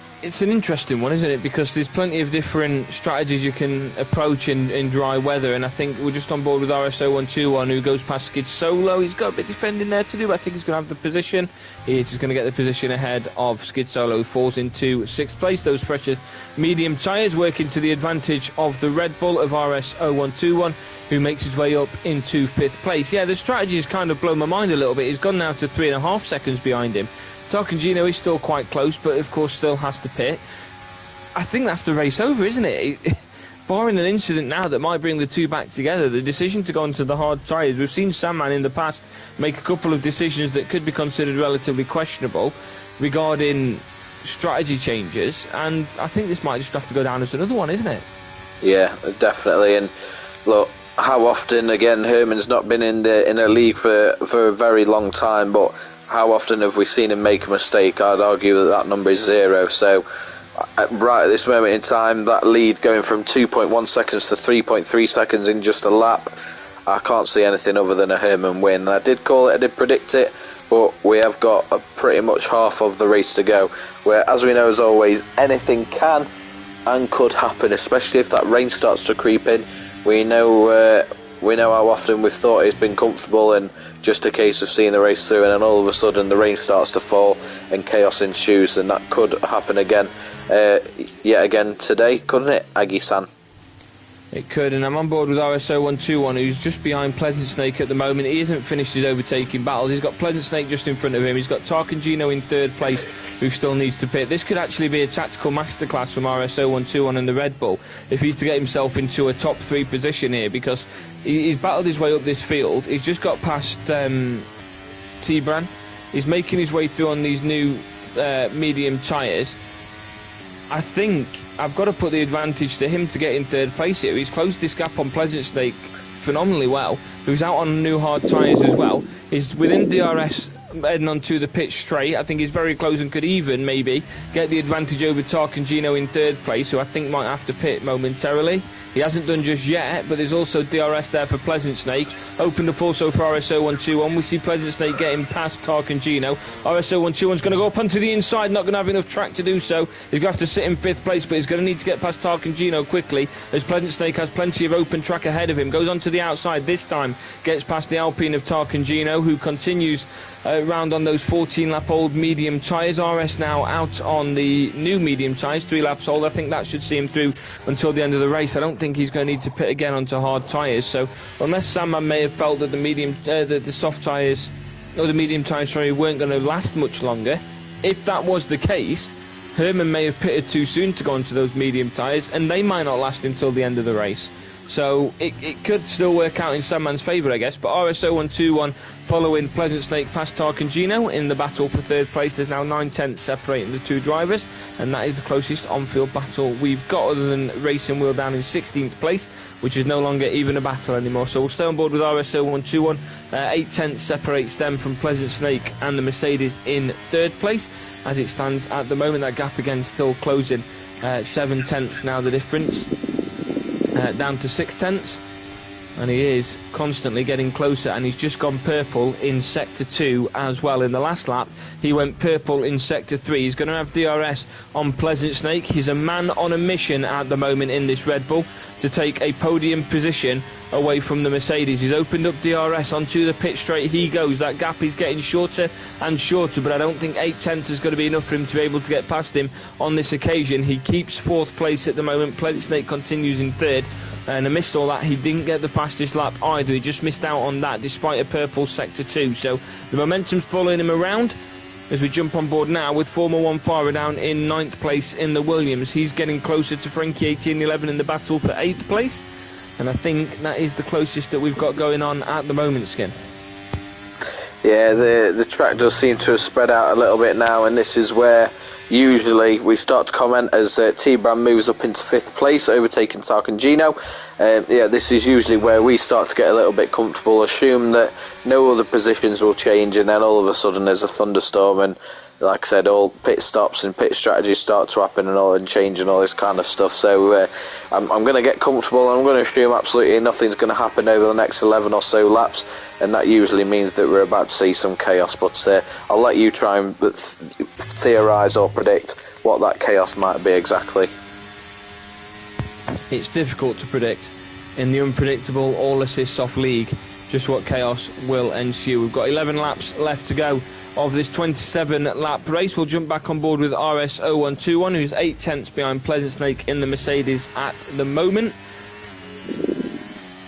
an interesting one, isn't it? Because there's plenty of different strategies you can approach in dry weather, and I think we're just on board with RS0121, who goes past Skid Solo. He's got a bit of defending there to do, but I think he's going to have the position. He's going to get the position ahead of Skid Solo, who falls into 6th place. Those fresher medium tyres working to the advantage of the Red Bull of RS0121, who makes his way up into 5th place. Yeah, the strategy has kind of blown my mind a little bit. He's gone now to 3.5 seconds behind him. Tarkangino is still quite close, but of course still has to pit. I think that's the race over, isn't it? Barring an incident now that might bring the two back together, the decision to go onto the hard tyres, we've seen Sandman in the past make a couple of decisions that could be considered relatively questionable regarding strategy changes, and I think this might just have to go down as another one, isn't it?
Yeah, definitely. And look, how often, again, Herman's not been in a league for a very long time, but how often have we seen him make a mistake? I'd argue that number is 0. So right at this moment in time, that lead going from 2.1 seconds to 3.3 seconds in just a lap, I can't see anything other than a Herman win. I did call it, I did predict it, but we have got pretty much half of the race to go, where, as we know, as always, anything can and could happen, especially if that rain starts to creep in. We know how often we've thought it's been comfortable and just a case of seeing the race through, and then all of a sudden the rain starts to fall and chaos ensues, and that could happen again, yet again today, couldn't it, Aggie-san?
It could, and I'm on board with RS0121, who's just behind Pleasant Snake at the moment. He hasn't finished his overtaking battles. He's got Pleasant Snake just in front of him. He's got Tarkangino in 3rd place, who still needs to pit. This could actually be a tactical masterclass from RS0121 and the Red Bull if he's to get himself into a top 3 position here, because he's battled his way up this field. He's just got past T-Bran. He's making his way through on these new medium tyres. I think I've got to put the advantage to him to get in 3rd place here. He's closed this gap on Pleasant Snake phenomenally well, who's out on new hard tyres as well. He's within DRS heading onto the pit straight. I think he's very close and could even maybe get the advantage over Tarkangino in 3rd place, who I think might have to pit momentarily. He hasn't done just yet, but there's also DRS there for Pleasant Snake. Opened up also for RS0121. We see Pleasant Snake getting past Tarkangino. RS0121's going to go up onto the inside, not going to have enough track to do so. He's going to have to sit in 5th place, but he's going to need to get past Tarkangino quickly, as Pleasant Snake has plenty of open track ahead of him. Goes on to the outside this time, gets past the Alpine of Tarkangino, who continues round on those 14-lap-old medium tyres. RS now out on the new medium tyres, 3 laps old. I think that should see him through until the end of the race. I don't think he's going to need to pit again onto hard tyres. So unless Sandman may have felt that the soft tyres, or the medium tyres, weren't going to last much longer, if that was the case, Herman may have pitted too soon to go onto those medium tyres, and they might not last until the end of the race. So it could still work out in Sandman's favour, I guess. But RS0121 following Pleasant Snake past Tarkangino in the battle for third place. There's now 9/10 separating the two drivers, and that is the closest on-field battle we've got, other than Racing Wheel down in 16th place, which is no longer even a battle anymore. So we'll stay on board with RS0121. 8/10 separates them from Pleasant Snake and the Mercedes in third place. As it stands at the moment, that gap again still closing. 7/10 now the difference, down to 6/10, and he is constantly getting closer, and he's just gone purple in sector 2 as well. In the last lap he went purple in sector 3. He's going to have DRS on Pleasant Snake. He's a man on a mission at the moment in this Red Bull to take a podium position away from the Mercedes. He's opened up DRS onto the pit straight. He goes. That gap is getting shorter and shorter, but I don't think 8/10 is going to be enough for him to be able to get past him on this occasion. He keeps 4th place at the moment. Pleasant Snake continues in 3rd. And amidst all that, he didn't get the fastest lap either. He just missed out on that despite a purple sector 2. So the momentum's following him around as we jump on board now with Formula 1 Farah down in 9th place in the Williams. He's getting closer to Frankie 1811 in the battle for 8th place. And I think that is the closest that we've got going on at the moment, Skin.
Yeah, the track does seem to have spread out a little bit now, and this is where usually we start to comment as T-Brand moves up into 5th place, overtaking Tarkangino. Yeah, this is usually where we start to get a little bit comfortable, assume that no other positions will change, and then all of a sudden there's a thunderstorm, and like I said, all pit stops and pit strategies start to happen and change and all this kind of stuff. So I'm going to get comfortable, and I'm going to assume absolutely nothing's going to happen over the next 11 or so laps, and that usually means that we're about to see some chaos. But I'll let you try and theorise or predict what that chaos might be exactly.
It's difficult to predict in the unpredictable all-assist soft league just what chaos will ensue. We've got 11 laps left to go of this 27-lap race. We'll jump back on board with RS0121, who's 8/10 behind Pleasant Snake in the Mercedes at the moment.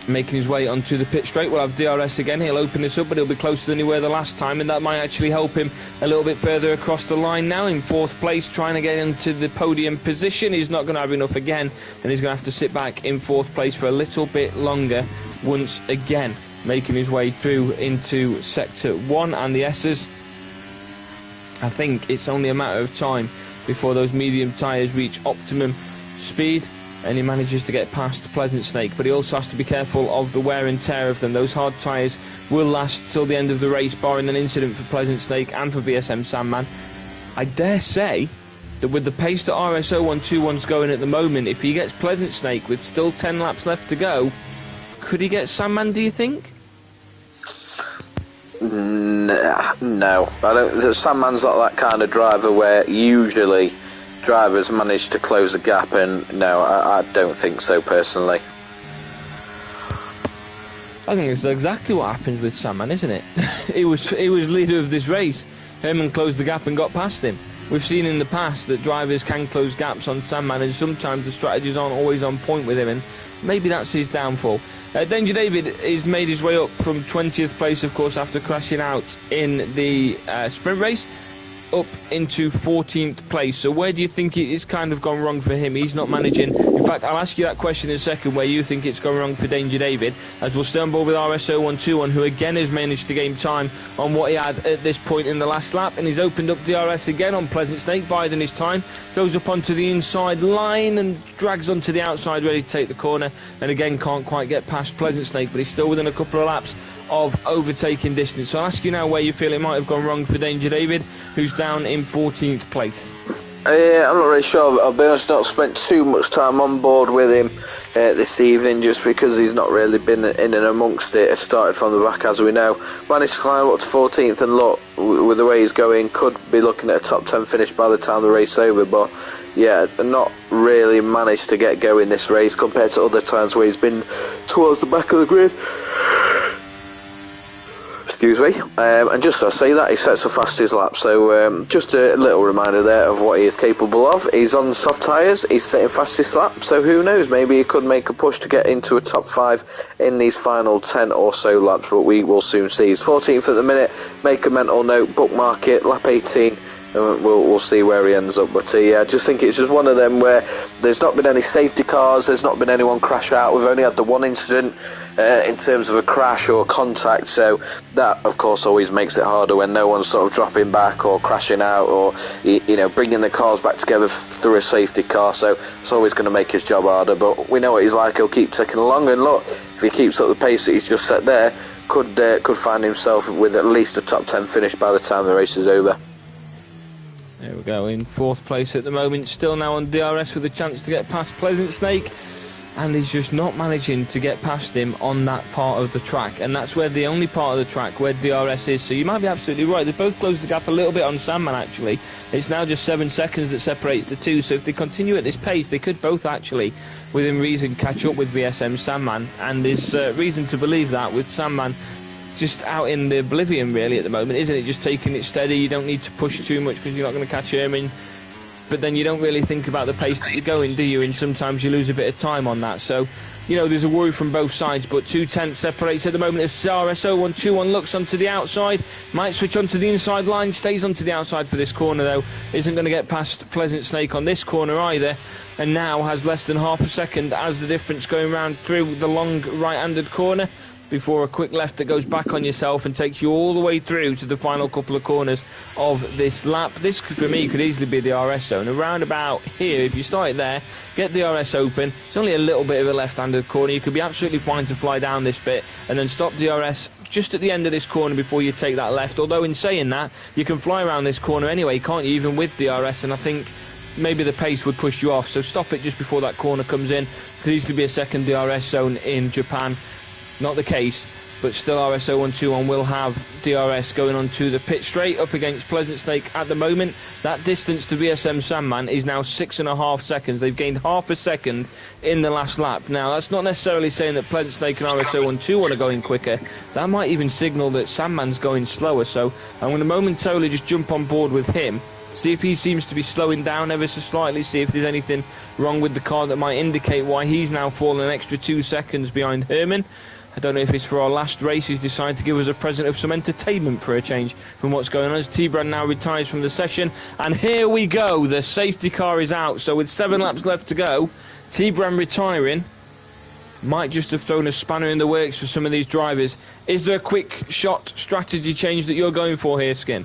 Making his way onto the pit straight. We'll have DRS again. He'll open this up, but he'll be closer than he were the last time, and that might actually help him a little bit further across the line now. In 4th place, trying to get into the podium position. He's not going to have enough again, and he's going to have to sit back in 4th place for a little bit longer once again. Making his way through into sector 1 and the S's. I think it's only a matter of time before those medium tyres reach optimum speed and he manages to get past Pleasant Snake, but he also has to be careful of the wear and tear of them. Those hard tyres will last till the end of the race, barring an incident for Pleasant Snake and for VSM Sandman. I dare say that with the pace that RS0121's going at the moment, if he gets Pleasant Snake with still 10 laps left to go, could he get Sandman, do you think?
No, I don't. Sandman's not that kind of driver where usually drivers manage to close the gap, and no, I don't think so personally.
I think it's exactly what happens with Sandman, isn't it? he was leader of this race. Herman closed the gap and got past him. We've seen in the past that drivers can close gaps on Sandman, and sometimes the strategies aren't always on point with him, and maybe that's his downfall. Danger David has made his way up from 20th place, of course, after crashing out in the sprint race, up into 14th place. So where do you think it's kind of gone wrong for him? He's not managing. In fact, I'll ask you that question in a second, where you think it's gone wrong for Danger David, as we'll stay on board with RS0121, who again has managed to gain time on what he had at this point in the last lap, and he's opened up DRS again on Pleasant Snake, biding his time, goes up onto the inside line and drags onto the outside, ready to take the corner, and again can't quite get past Pleasant Snake, but he's still within a couple of laps of overtaking distance. So I'll ask you now where you feel it might have gone wrong for Danger David, who's down in 14th place.
I'm not really sure. I'll be honest, not spent too much time on board with him this evening, just because he's not really been in and amongst it. Started from the back, as we know. Managed to climb up to 14th, and look, with the way he's going, could be looking at a top 10 finish by the time the race is over. But yeah, not really managed to get going this race compared to other times where he's been towards the back of the grid. Excuse me, and just as I say that, he sets the fastest lap, so just a little reminder there of what he is capable of. He's on soft tyres, he's setting fastest lap, so who knows, maybe he could make a push to get into a top 5 in these final 10 or so laps, but we will soon see. He's 14th at the minute. Make a mental note, bookmark it, lap 18, we'll see where he ends up. But yeah, I just think it's just one of them where there's not been any safety cars, there's not been anyone crash out. We've only had the one incident in terms of a crash or contact, so that of course always makes it harder when no one's sort of dropping back or crashing out, or bringing the cars back together through a safety car. So it's always going to make his job harder, but we know what he's like. He'll keep ticking along, and look, if he keeps up the pace that he's just set there, could find himself with at least a top 10 finish by the time the race is over.
There we go, in 4th place at the moment, still now on DRS with a chance to get past Pleasant Snake, and he's just not managing to get past him on that part of the track, and that's where the only part of the track where DRS is. So you might be absolutely right, they've both closed the gap a little bit on Sandman actually. It's now just 7 seconds that separates the two, so if they continue at this pace they could both actually, within reason, catch up with VSM Sandman, and there's reason to believe that, with Sandman just out in the oblivion really at the moment, isn't it? Just taking it steady, you don't need to push too much because you're not going to catch Herman, but then you don't really think about the pace that you're going, do you? And sometimes you lose a bit of time on that. So, there's a worry from both sides, but 2/10 separates at the moment as RS0121 looks onto the outside, might switch onto the inside line, stays onto the outside for this corner though, isn't going to get past Pleasant Snake on this corner either, and now has less than half a second as the difference going round through the long right-handed corner, before a quick left that goes back on yourself and takes you all the way through to the final couple of corners of this lap. This, for me, could easily be the RS zone. Around about here, if you start it there, get the RS open, it's only a little bit of a left-handed corner, you could be absolutely fine to fly down this bit, and then stop DRS just at the end of this corner before you take that left. Although in saying that, you can fly around this corner anyway, can't you, even with DRS, and I think maybe the pace would push you off, so stop it just before that corner comes in. Could easily be a second DRS zone in Japan. Not the case, but still RS0121 will have DRS going on to the pit straight up against Pleasant Snake at the moment. That distance to VSM Sandman is now 6.5 seconds. They've gained half a second in the last lap. Now, that's not necessarily saying that Pleasant Snake and RS0121 are going quicker. That might even signal that Sandman's going slower, so I'm going to momentarily just jump on board with him, see if he seems to be slowing down ever so slightly, see if there's anything wrong with the car that might indicate why he's now fallen an extra 2 seconds behind Herman. I don't know if it's for our last race, he's decided to give us a present of some entertainment for a change from what's going on, as T-Brand now retires from the session. And here we go, the safety car is out, so with 7 laps left to go, T-Brand retiring might just have thrown a spanner in the works for some of these drivers. Is there a quick shot strategy change that you're going for here, Skin?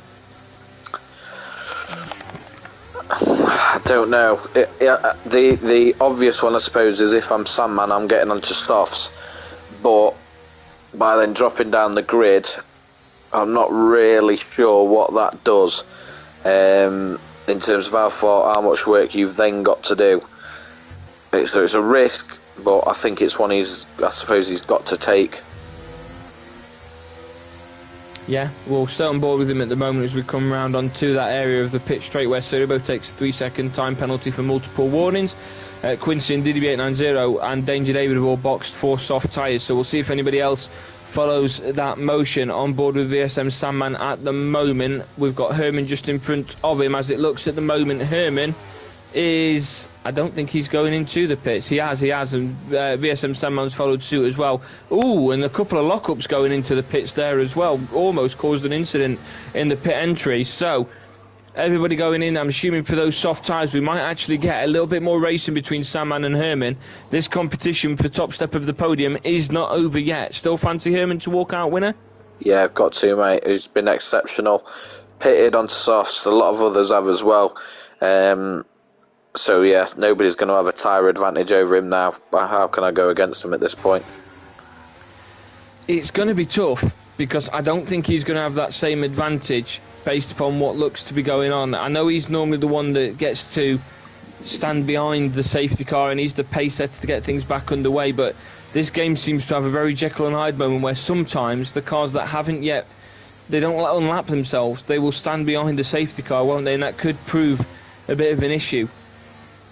I don't know. The obvious one, I suppose, is if I'm Sandman, I'm getting onto softs. But by then dropping down the grid, I'm not really sure what that does in terms of how much work you've then got to do. So it's a risk, but I think it's one I suppose he's got to take.
Yeah, we'll stay on board with him at the moment as we come round onto that area of the pit straight where Serbo takes a 3-second time penalty for multiple warnings. Quincy and DDB890 and Danger David have all boxed for soft tyres, so we'll see if anybody else follows that motion. On board with VSM Sandman at the moment, we've got Herman just in front of him. As it looks at the moment, Herman is, I don't think he's going into the pits. He has, and VSM Sandman's followed suit as well. Ooh, and a couple of lockups going into the pits there as well, almost caused an incident in the pit entry. So everybody going in, I'm assuming for those soft tyres, we might actually get a little bit more racing between Sandman and Herman. This competition for top step of the podium is not over yet. Still fancy Herman to walk out winner?
Yeah, I've got to, mate. He's been exceptional. Pitted on softs, a lot of others have as well. So yeah, nobody's going to have a tyre advantage over him now. But how can I go against him at this point?
It's going to be tough, because I don't think he's going to have that same advantage based upon what looks to be going on. I know he's normally the one that gets to stand behind the safety car and he's the pace setter to get things back underway, but this game seems to have a very Jekyll and Hyde moment where sometimes the cars that haven't yet, they don't unlap themselves, they will stand behind the safety car, won't they? And that could prove a bit of an issue.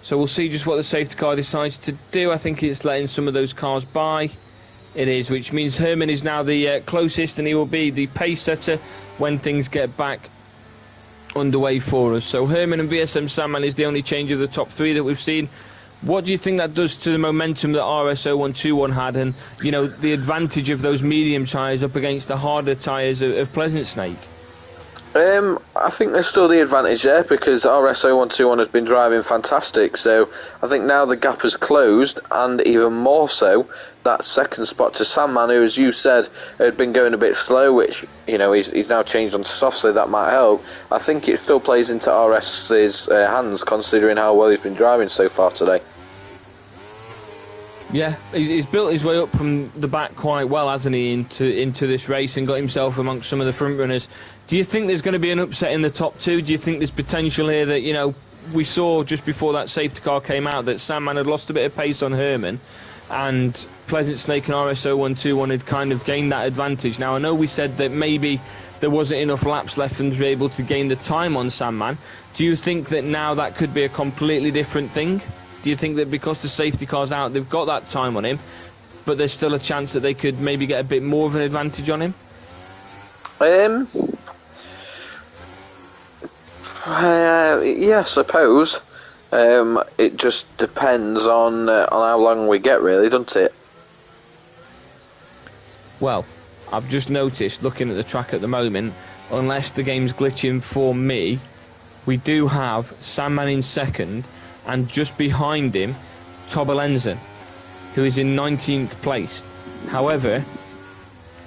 So we'll see just what the safety car decides to do. I think it's letting some of those cars by. It is, which means Herman is now the closest, and he will be the pace setter when things get back underway for us. So Herman and VSM Sandman is the only change of the top 3 that we've seen. What do you think that does to the momentum that RS0121 had, and the advantage of those medium tyres up against the harder tyres of Pleasant Snake?
I think there's still the advantage there because RS0121 has been driving fantastic. So I think now the gap has closed, and even more so, that second spot to Sandman, who, as you said, had been going a bit slow, which, you know, he's now changed on to soft, so that might help. I think it still plays into RS's hands, considering how well he's been driving so far today.
Yeah, he's built his way up from the back quite well, hasn't he, into this race, and got himself amongst some of the front runners. Do you think there's going to be an upset in the top two? Do you think there's potential here that, you know, we saw just before that safety car came out that Sandman had lost a bit of pace on Herman, and Pleasant Snake and RS0121 had kind of gained that advantage. Now, I know we said that maybe there wasn't enough laps left for them to be able to gain the time on Sandman. Do you think that now that could be a completely different thing? Do you think that because the safety car's out, they've got that time on him, but there's still a chance that they could maybe get a bit more of an advantage on him?
Yeah, I suppose. It just depends on how long we get, really, doesn't it?
Well, I've just noticed, looking at the track at the moment, unless the game's glitching for me, we do have Sandman in second, and just behind him, Tobalenzen, who is in 19th place. However,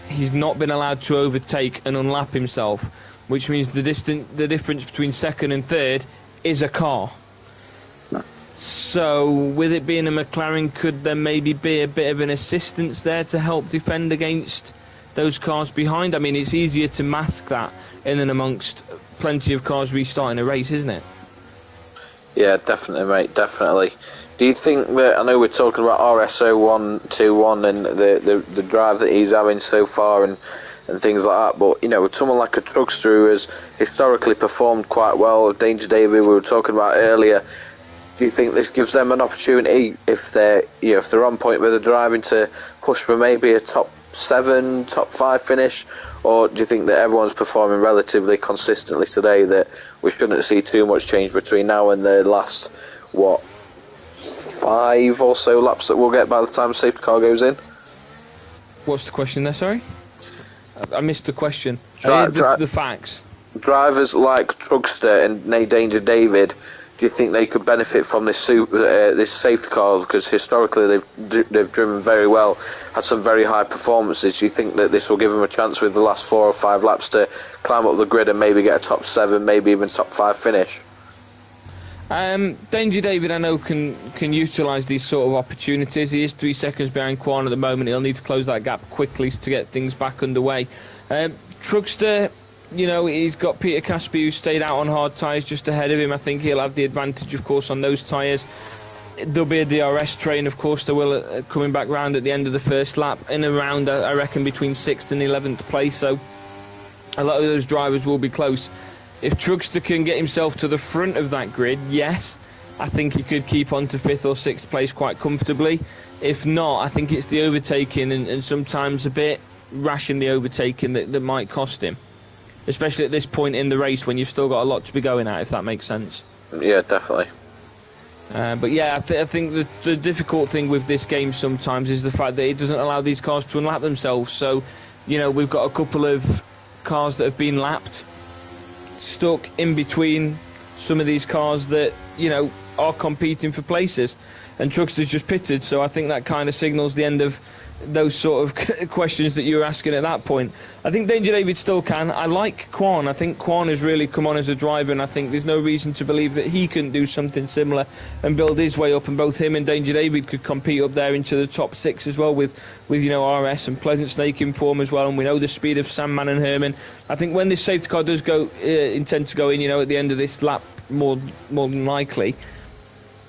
he's not been allowed to overtake and unlap himself, which means the difference between second and third is a car. So, with it being a McLaren, could there maybe be a bit of an assistance there to help defend against those cars behind? I mean, it's easier to mask that in and amongst plenty of cars restarting a race, isn't it?
Yeah, definitely, mate, definitely. Do you think that, I know we're talking about RS0121 and the drive that he's having so far and things like that, but, you know, with someone like a Truckster who has historically performed quite well, Danger David we were talking about earlier, do you think this gives them an opportunity, if they're on point with the driving, to push for maybe a top 7, top 5 finish? Or do you think that everyone's performing relatively consistently today, that we shouldn't see too much change between now and the last, 5 or so laps that we'll get by the time safety car goes in?
What's the question there, sorry? I missed the question. I heard the facts. Drivers
like Truckster and Danger David, do you think they could benefit from this safety car? Because historically they've driven very well, had some very high performances. Do you think that this will give them a chance with the last 4 or 5 laps to climb up the grid and maybe get a top 7, maybe even top 5 finish?
Danger David, I know, can utilise these sort of opportunities. He is 3 seconds behind Quan at the moment. He'll need to close that gap quickly to get things back underway. Truckster, you know, he's got Peter Caspi, who stayed out on hard tyres just ahead of him. I think he'll have the advantage, of course, on those tyres. There'll be a DRS train, of course, there will, coming back round at the end of the first lap, in around, I reckon, between 6th and 11th place, so a lot of those drivers will be close. If Truckster can get himself to the front of that grid, yes, I think he could keep on to 5th or 6th place quite comfortably. If not, I think it's the overtaking and sometimes a bit rash in the overtaking that might cost him. Especially at this point in the race when you've still got a lot to be going at, if that makes sense.
Yeah, definitely.
But yeah, I think the difficult thing with this game sometimes is the fact that it doesn't allow these cars to unlap themselves. So, you know, we've got a couple of cars that have been lapped, stuck in between some of these cars that, you know, are competing for places. And Truckster's just pitted, so I think that kind of signals the end of those sort of questions that you were asking at that point. I think Danger David still can. I like Quan. I think Quan has really come on as a driver, and I think there's no reason to believe that he couldn't do something similar and build his way up, and both him and Danger David could compete up there into the top 6 as well with you know, RS and Pleasant Snake in form as well, and we know the speed of Sandman and Herman. I think when this safety car does go intend to go in, you know, at the end of this lap, more than likely,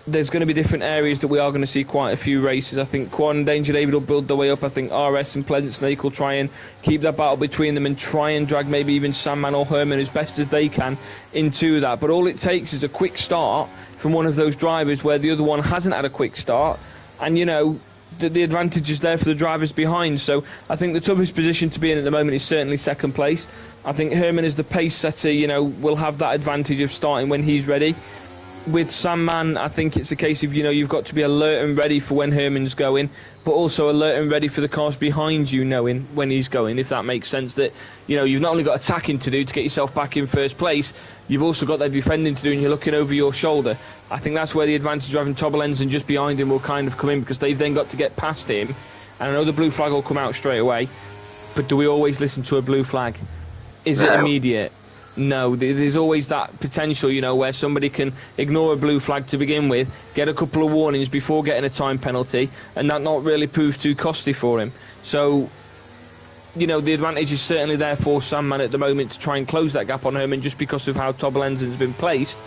there's going to be different areas that we are going to see quite a few races. I think Quan and Danger David will build their way up. I think RS and Pleasant Snake will try and keep that battle between them and try and drag maybe even Sandman or Herman as best as they can into that. But all it takes is a quick start from one of those drivers where the other one hasn't had a quick start, and, you know, the advantage is there for the drivers behind. So I think the toughest position to be in at the moment is certainly second place. I think Herman, as the pace setter, you know, will have that advantage of starting when he's ready. with Sandman, I think it's a case of, you've got to be alert and ready for when Herman's going, but also alert and ready for the cars behind you knowing when he's going, if that makes sense. That, you've not only got attacking to do to get yourself back in first place, you've also got that defending to do, and you're looking over your shoulder. I think that's where the advantage of having Tobalenzen just behind him will kind of come in, because they've then got to get past him. And I know the blue flag will come out straight away, but do we always listen to a blue flag? Is it immediate? No, there's always that potential, where somebody can ignore a blue flag to begin with, get a couple of warnings before getting a time penalty, and that not really prove too costly for him. So, the advantage is certainly there for Sandman at the moment to try and close that gap on Herman, just because of how Tobalenzen's been placed.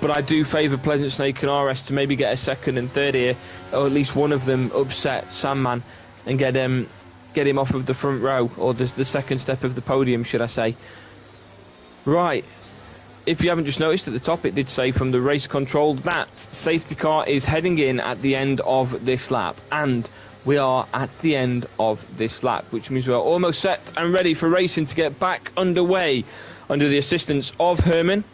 But I do favour Pleasant Snake and RS to maybe get a second and third here, or at least one of them upset Sandman and get him off of the front row, or the second step of the podium, should I say. Right, if you haven't just noticed at the top, it did say from the race control that safety car is heading in at the end of this lap, and we are at the end of this lap, which means we are almost set and ready for racing to get back underway under the assistance of Herman,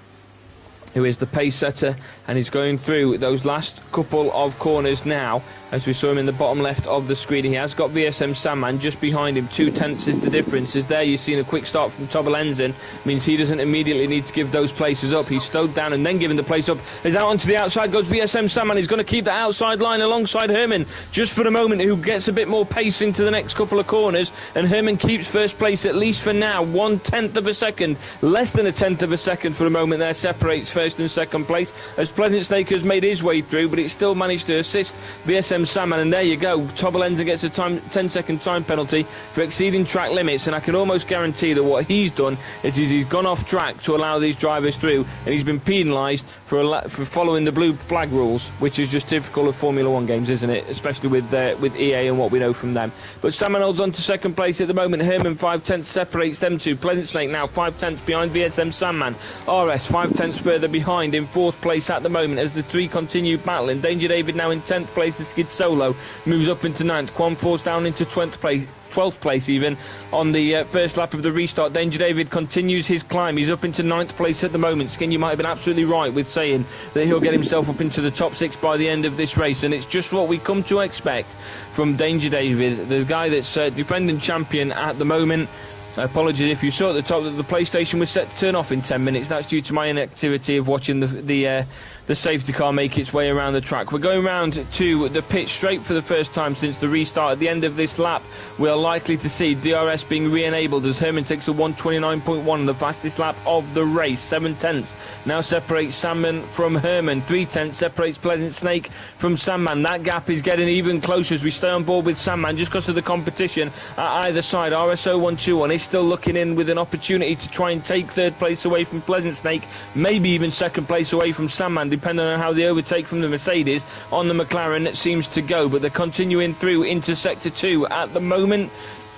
who is the pace setter, and he's going through those last couple of corners now. As we saw him in the bottom left of the screen, he has got VSM Sandman just behind him. 2/10 is the difference. Is there, you've seen a quick start from Tobalenzen, means he doesn't immediately need to give those places up. He's slowed down and then given the place up. As out onto the outside goes VSM Sandman. He's going to keep that outside line alongside Herman just for the moment, who gets a bit more pace into the next couple of corners, and Herman keeps first place at least for now. 1/10 of a second, less than a tenth of a second for the moment there, separates first and second place, as Pleasant Snake has made his way through, but it still managed to assist VSM Sandman. And there you go, Tobalenzen gets a 10-second time penalty for exceeding track limits, and I can almost guarantee that what he's done is he's gone off track to allow these drivers through, and he's been penalised for following the blue flag rules, which is just typical of Formula 1 games, isn't it? Especially with EA and what we know from them. But Sandman holds on to second place at the moment. Herman 5/10 separates them two. Pleasant Snake now 5/10 behind VSM Sandman. RS 5/10 further behind in fourth place at the moment as the three continue battling. Danger David now in 10th place as Skid Solo moves up into 9th. Quan falls down into 12th place even on the first lap of the restart. Danger David continues his climb. He's up into 9th place at the moment. Skin, you might have been absolutely right with saying that he'll get himself up into the top 6 by the end of this race, and it's just what we come to expect from Danger David, the guy that's defending champion at the moment. Apologies if you saw at the top that the PlayStation was set to turn off in 10 minutes. That's due to my inactivity of watching the safety car make its way around the track. We're going round to the pit straight for the first time since the restart. At the end of this lap, we are likely to see DRS being re-enabled as Herman takes a 1:29.1, the fastest lap of the race. 7/10 now separates Sandman from Herman. 3/10 separates Pleasant Snake from Sandman. That gap is getting even closer as we stay on board with Sandman just because of the competition at either side. RS0121 is still looking in with an opportunity to try and take third place away from Pleasant Snake, maybe even second place away from Sandman, depending on how the overtake from the Mercedes on the McLaren seems to go. But they're continuing through into Sector 2 at the moment.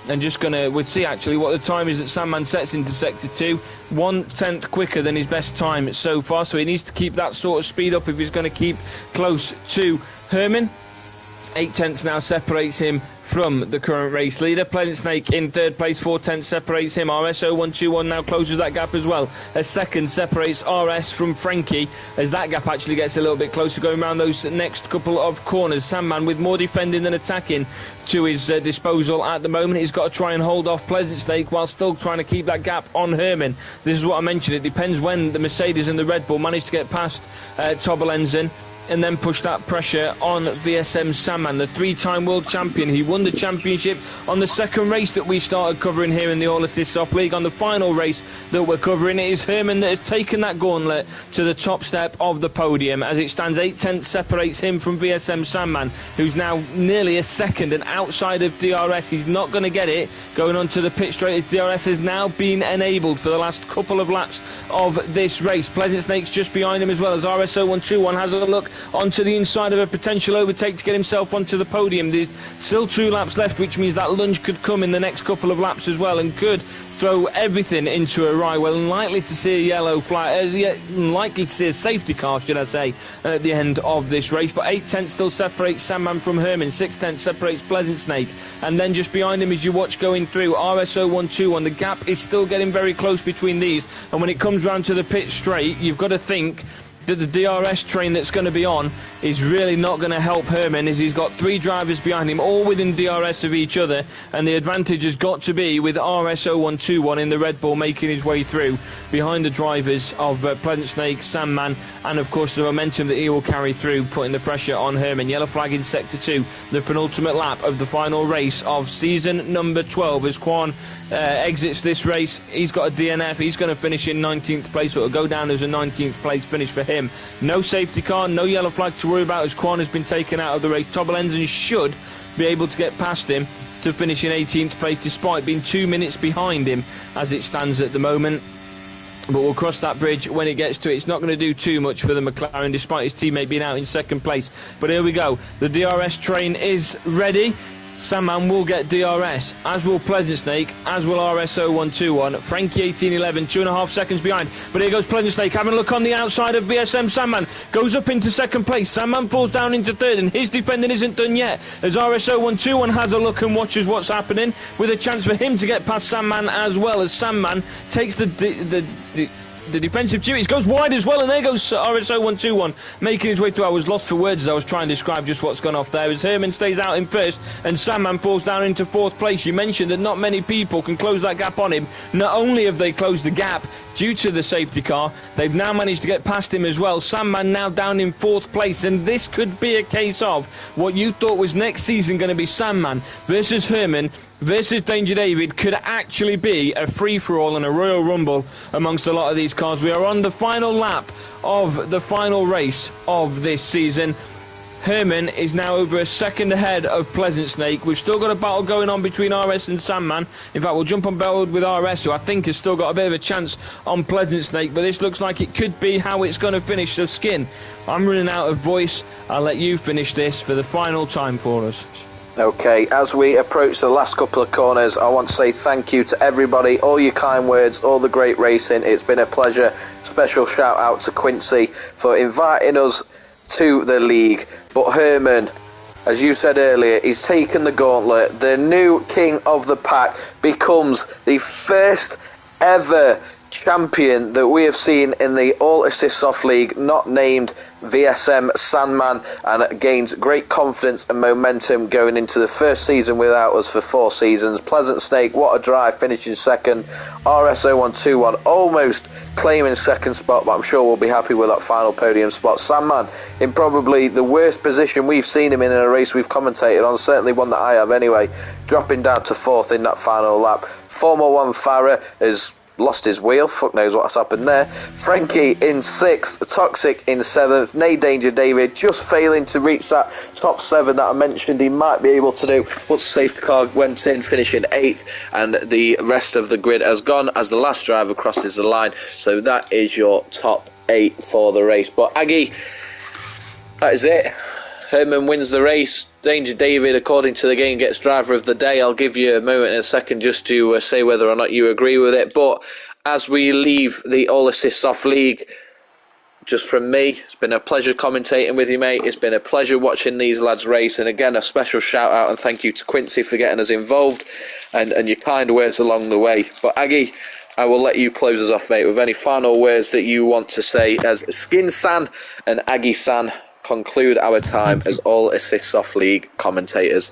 And we'll see actually what the time is that Sandman sets into Sector 2. 1/10 quicker than his best time so far, so he needs to keep that sort of speed up if he's going to keep close to Herman. 8/10 now separates him from the current race leader. Pleasant Snake in third place, 4/10 separates him. RS0121 now closes that gap as well. A second separates RS from Frankie, as that gap actually gets a little bit closer going around those next couple of corners. Sandman with more defending than attacking to his disposal at the moment. He's got to try and hold off Pleasant Snake while still trying to keep that gap on Herman. This is what I mentioned. It depends when the Mercedes and the Red Bull manage to get past Tobalenzen and then push that pressure on VSM Sandman, the three-time world champion. He won the championship on the second race that we started covering here in the All Assist Soft League. On the final race that we're covering, it is Herman that has taken that gauntlet to the top step of the podium. As it stands, 8/10 separates him from VSM Sandman, who's now nearly a second and outside of DRS. He's not going to get it going on to the pit straight, as DRS has now been enabled for the last couple of laps of this race. Pleasant Snake's just behind him as well, as RS0121 has a look onto the inside of a potential overtake to get himself onto the podium. There's still 2 laps left, which means that lunge could come in the next couple of laps as well and could throw everything into a wry. Well, unlikely to see a yellow flag, unlikely to see a safety car, should I say, at the end of this race. But 8/10 still separates Sandman from Herman. 6/10 separates Pleasant Snake. And then just behind him, as you watch going through, RS0121, the gap is still getting very close between these. And when it comes round to the pit straight, you've got to think that the DRS train that's going to be on is really not going to help Herman, as he's got 3 drivers behind him, all within DRS of each other, and the advantage has got to be with RS0121 in the Red Bull making his way through behind the drivers of Pleasant Snake, Sandman, and of course the momentum that he will carry through, putting the pressure on Herman. Yellow flag in Sector 2, the penultimate lap of the final race of season number 12 as Quan exits this race. He's got a DNF, he's going to finish in 19th place, so it'll go down as a 19th place finish for him. No safety car, no yellow flag to worry about as Quan has been taken out of the race. Tobelenden should be able to get past him to finish in 18th place despite being 2 minutes behind him as it stands at the moment. But we'll cross that bridge when it gets to it. It's not going to do too much for the McLaren despite his teammate being out in 2nd place. But here we go, the DRS train is ready. Sandman will get DRS, as will Pleasant Snake, as will RS0121. Frankie 1811, 2.5 seconds behind. But here goes Pleasant Snake, having a look on the outside of BSM. Sandman goes up into 2nd place. Sandman falls down into 3rd, and his defending isn't done yet, as RS0121 has a look and watches what's happening, with a chance for him to get past Sandman, as well as Sandman takes the defensive duties, goes wide as well, and there goes RS0121 making his way through. I was lost for words as I was trying to describe just what's gone off there, as Herman stays out in 1st and Sandman falls down into 4th place. You mentioned that not many people can close that gap on him. Not only have they closed the gap due to the safety car, they've now managed to get past him as well. Sandman now down in 4th place, and this could be a case of what you thought was next season going to be Sandman versus Herman versus Danger David could actually be a free-for-all and a Royal Rumble amongst a lot of these cars. We are on the final lap of the final race of this season. Herman is now over a second ahead of Pleasant Snake. We've still got a battle going on between RS and Sandman. In fact, we'll jump on board with RS, who I think has still got a bit of a chance on Pleasant Snake, but this looks like it could be how it's going to finish. So Skin, I'm running out of voice. I'll let you finish this for the final time for us.
Okay, as we approach the last couple of corners, I want to say thank you to everybody, all your kind words, all the great racing. It's been a pleasure. Special shout out to Quincy for inviting us to the league. But Herman, as you said earlier, he's taken the gauntlet. The new king of the pack becomes the first ever champion that we have seen in the All Assist Soft League, not named VSM Sandman, and gains great confidence and momentum going into the first season without us for 4 seasons. Pleasant Snake, what a drive, finishing 2nd. RS0121 almost claiming 2nd spot, but I'm sure we'll be happy with that final podium spot. Sandman in probably the worst position we've seen him in a race we've commentated on, certainly one that I have anyway, dropping down to 4th in that final lap. Formula 1 Farah is lost his wheel, fuck knows what's happened there. Frankie in 6th, Toxic in 7th, Nay Danger David just failing to reach that top 7 that I mentioned he might be able to do, but safety car went in, finishing 8th, and the rest of the grid has gone as the last driver crosses the line. So that is your top 8 for the race. But Aggie, that is it. Herman wins the race. Danger David, according to the game, gets driver of the day. I'll give you a moment in a second just to say whether or not you agree with it. But as we leave the All Assist Soft League, just from me, it's been a pleasure commentating with you, mate. It's been a pleasure watching these lads race. And again, a special shout out and thank you to Quincy for getting us involved and your kind words along the way. But Aggie, I will let you close us off, mate, with any final words that you want to say as Skin San and Aggie San conclude our time as All Assist Soft League commentators.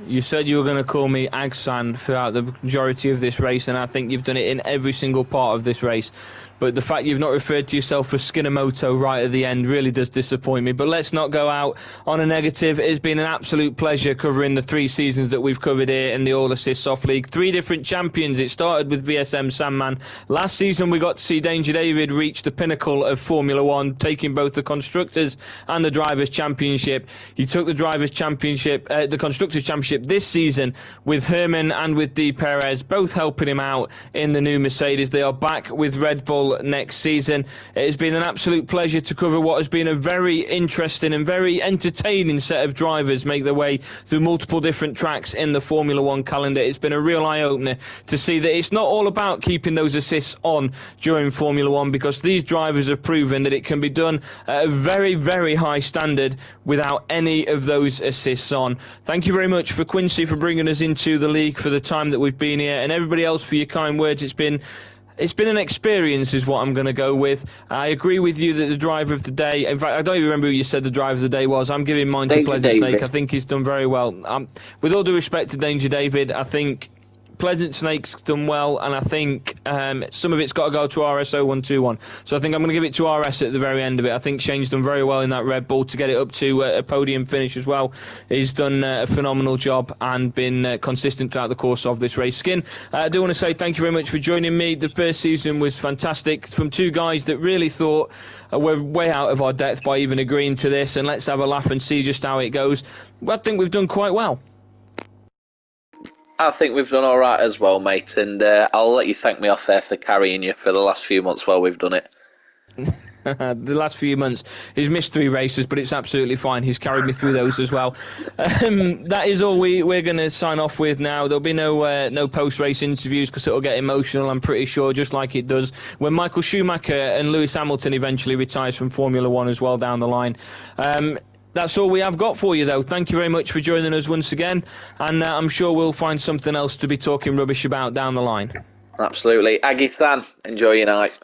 You said you were going to call me Agsan throughout the majority of this race, and I think you've done it in every single part of this race. But the fact you've not referred to yourself as Skinamoto right at the end really does disappoint me. But let's not go out on a negative. It's been an absolute pleasure covering the 3 seasons that we've covered here in the All Assist Soft League. 3 different champions. It started with VSM Sandman. Last season we got to see Danger David reach the pinnacle of Formula 1, taking both the Constructors and the Drivers' Championship. He took the Drivers' Championship, the Constructors' Championship this season with Herman and with D. Perez, both helping him out in the new Mercedes. They are back with Red Bull next season. It has been an absolute pleasure to cover what has been a very interesting and very entertaining set of drivers make their way through multiple different tracks in the Formula 1 calendar. It's been a real eye-opener to see that it's not all about keeping those assists on during Formula 1, because these drivers have proven that it can be done at a very, very high standard without any of those assists on. Thank you very much for Quincy for bringing us into the league for the time that we've been here, and everybody else for your kind words. It's been It's been an experience is what I'm going to go with. I agree with you that the driver of the day, in fact, I don't even remember who you said the driver of the day was. I'm giving mine to
Danger
Pleasant Snake.
David.
I think he's done very well. With all due respect to Danger David, I think Pleasant Snake's done well, and I think some of it's got to go to RS0121. So I think I'm going to give it to RS at the very end of it. I think Shane's done very well in that Red Bull to get it up to a podium finish as well. He's done a phenomenal job and been consistent throughout the course of this race. Skin, I do want to say thank you very much for joining me. The first season was fantastic from two guys that really thought we're way out of our depth by even agreeing to this, and let's have a laugh and see just how it goes. I think we've done quite well.
I think we've done all right as well, mate, and I'll let you thank me off air for carrying you for the last few months while we've done it.
The last few months, he's missed 3 races, but it's absolutely fine. He's carried me through those as well. That is all we're going to sign off with now. There'll be no post-race interviews because it'll get emotional, I'm pretty sure, just like it does when Michael Schumacher and Lewis Hamilton eventually retires from Formula 1 as well down the line. That's all we have got for you, though. Thank you very much for joining us once again, and I'm sure we'll find something else to be talking rubbish about down the line.
Absolutely. Aggie Stan, enjoy your night.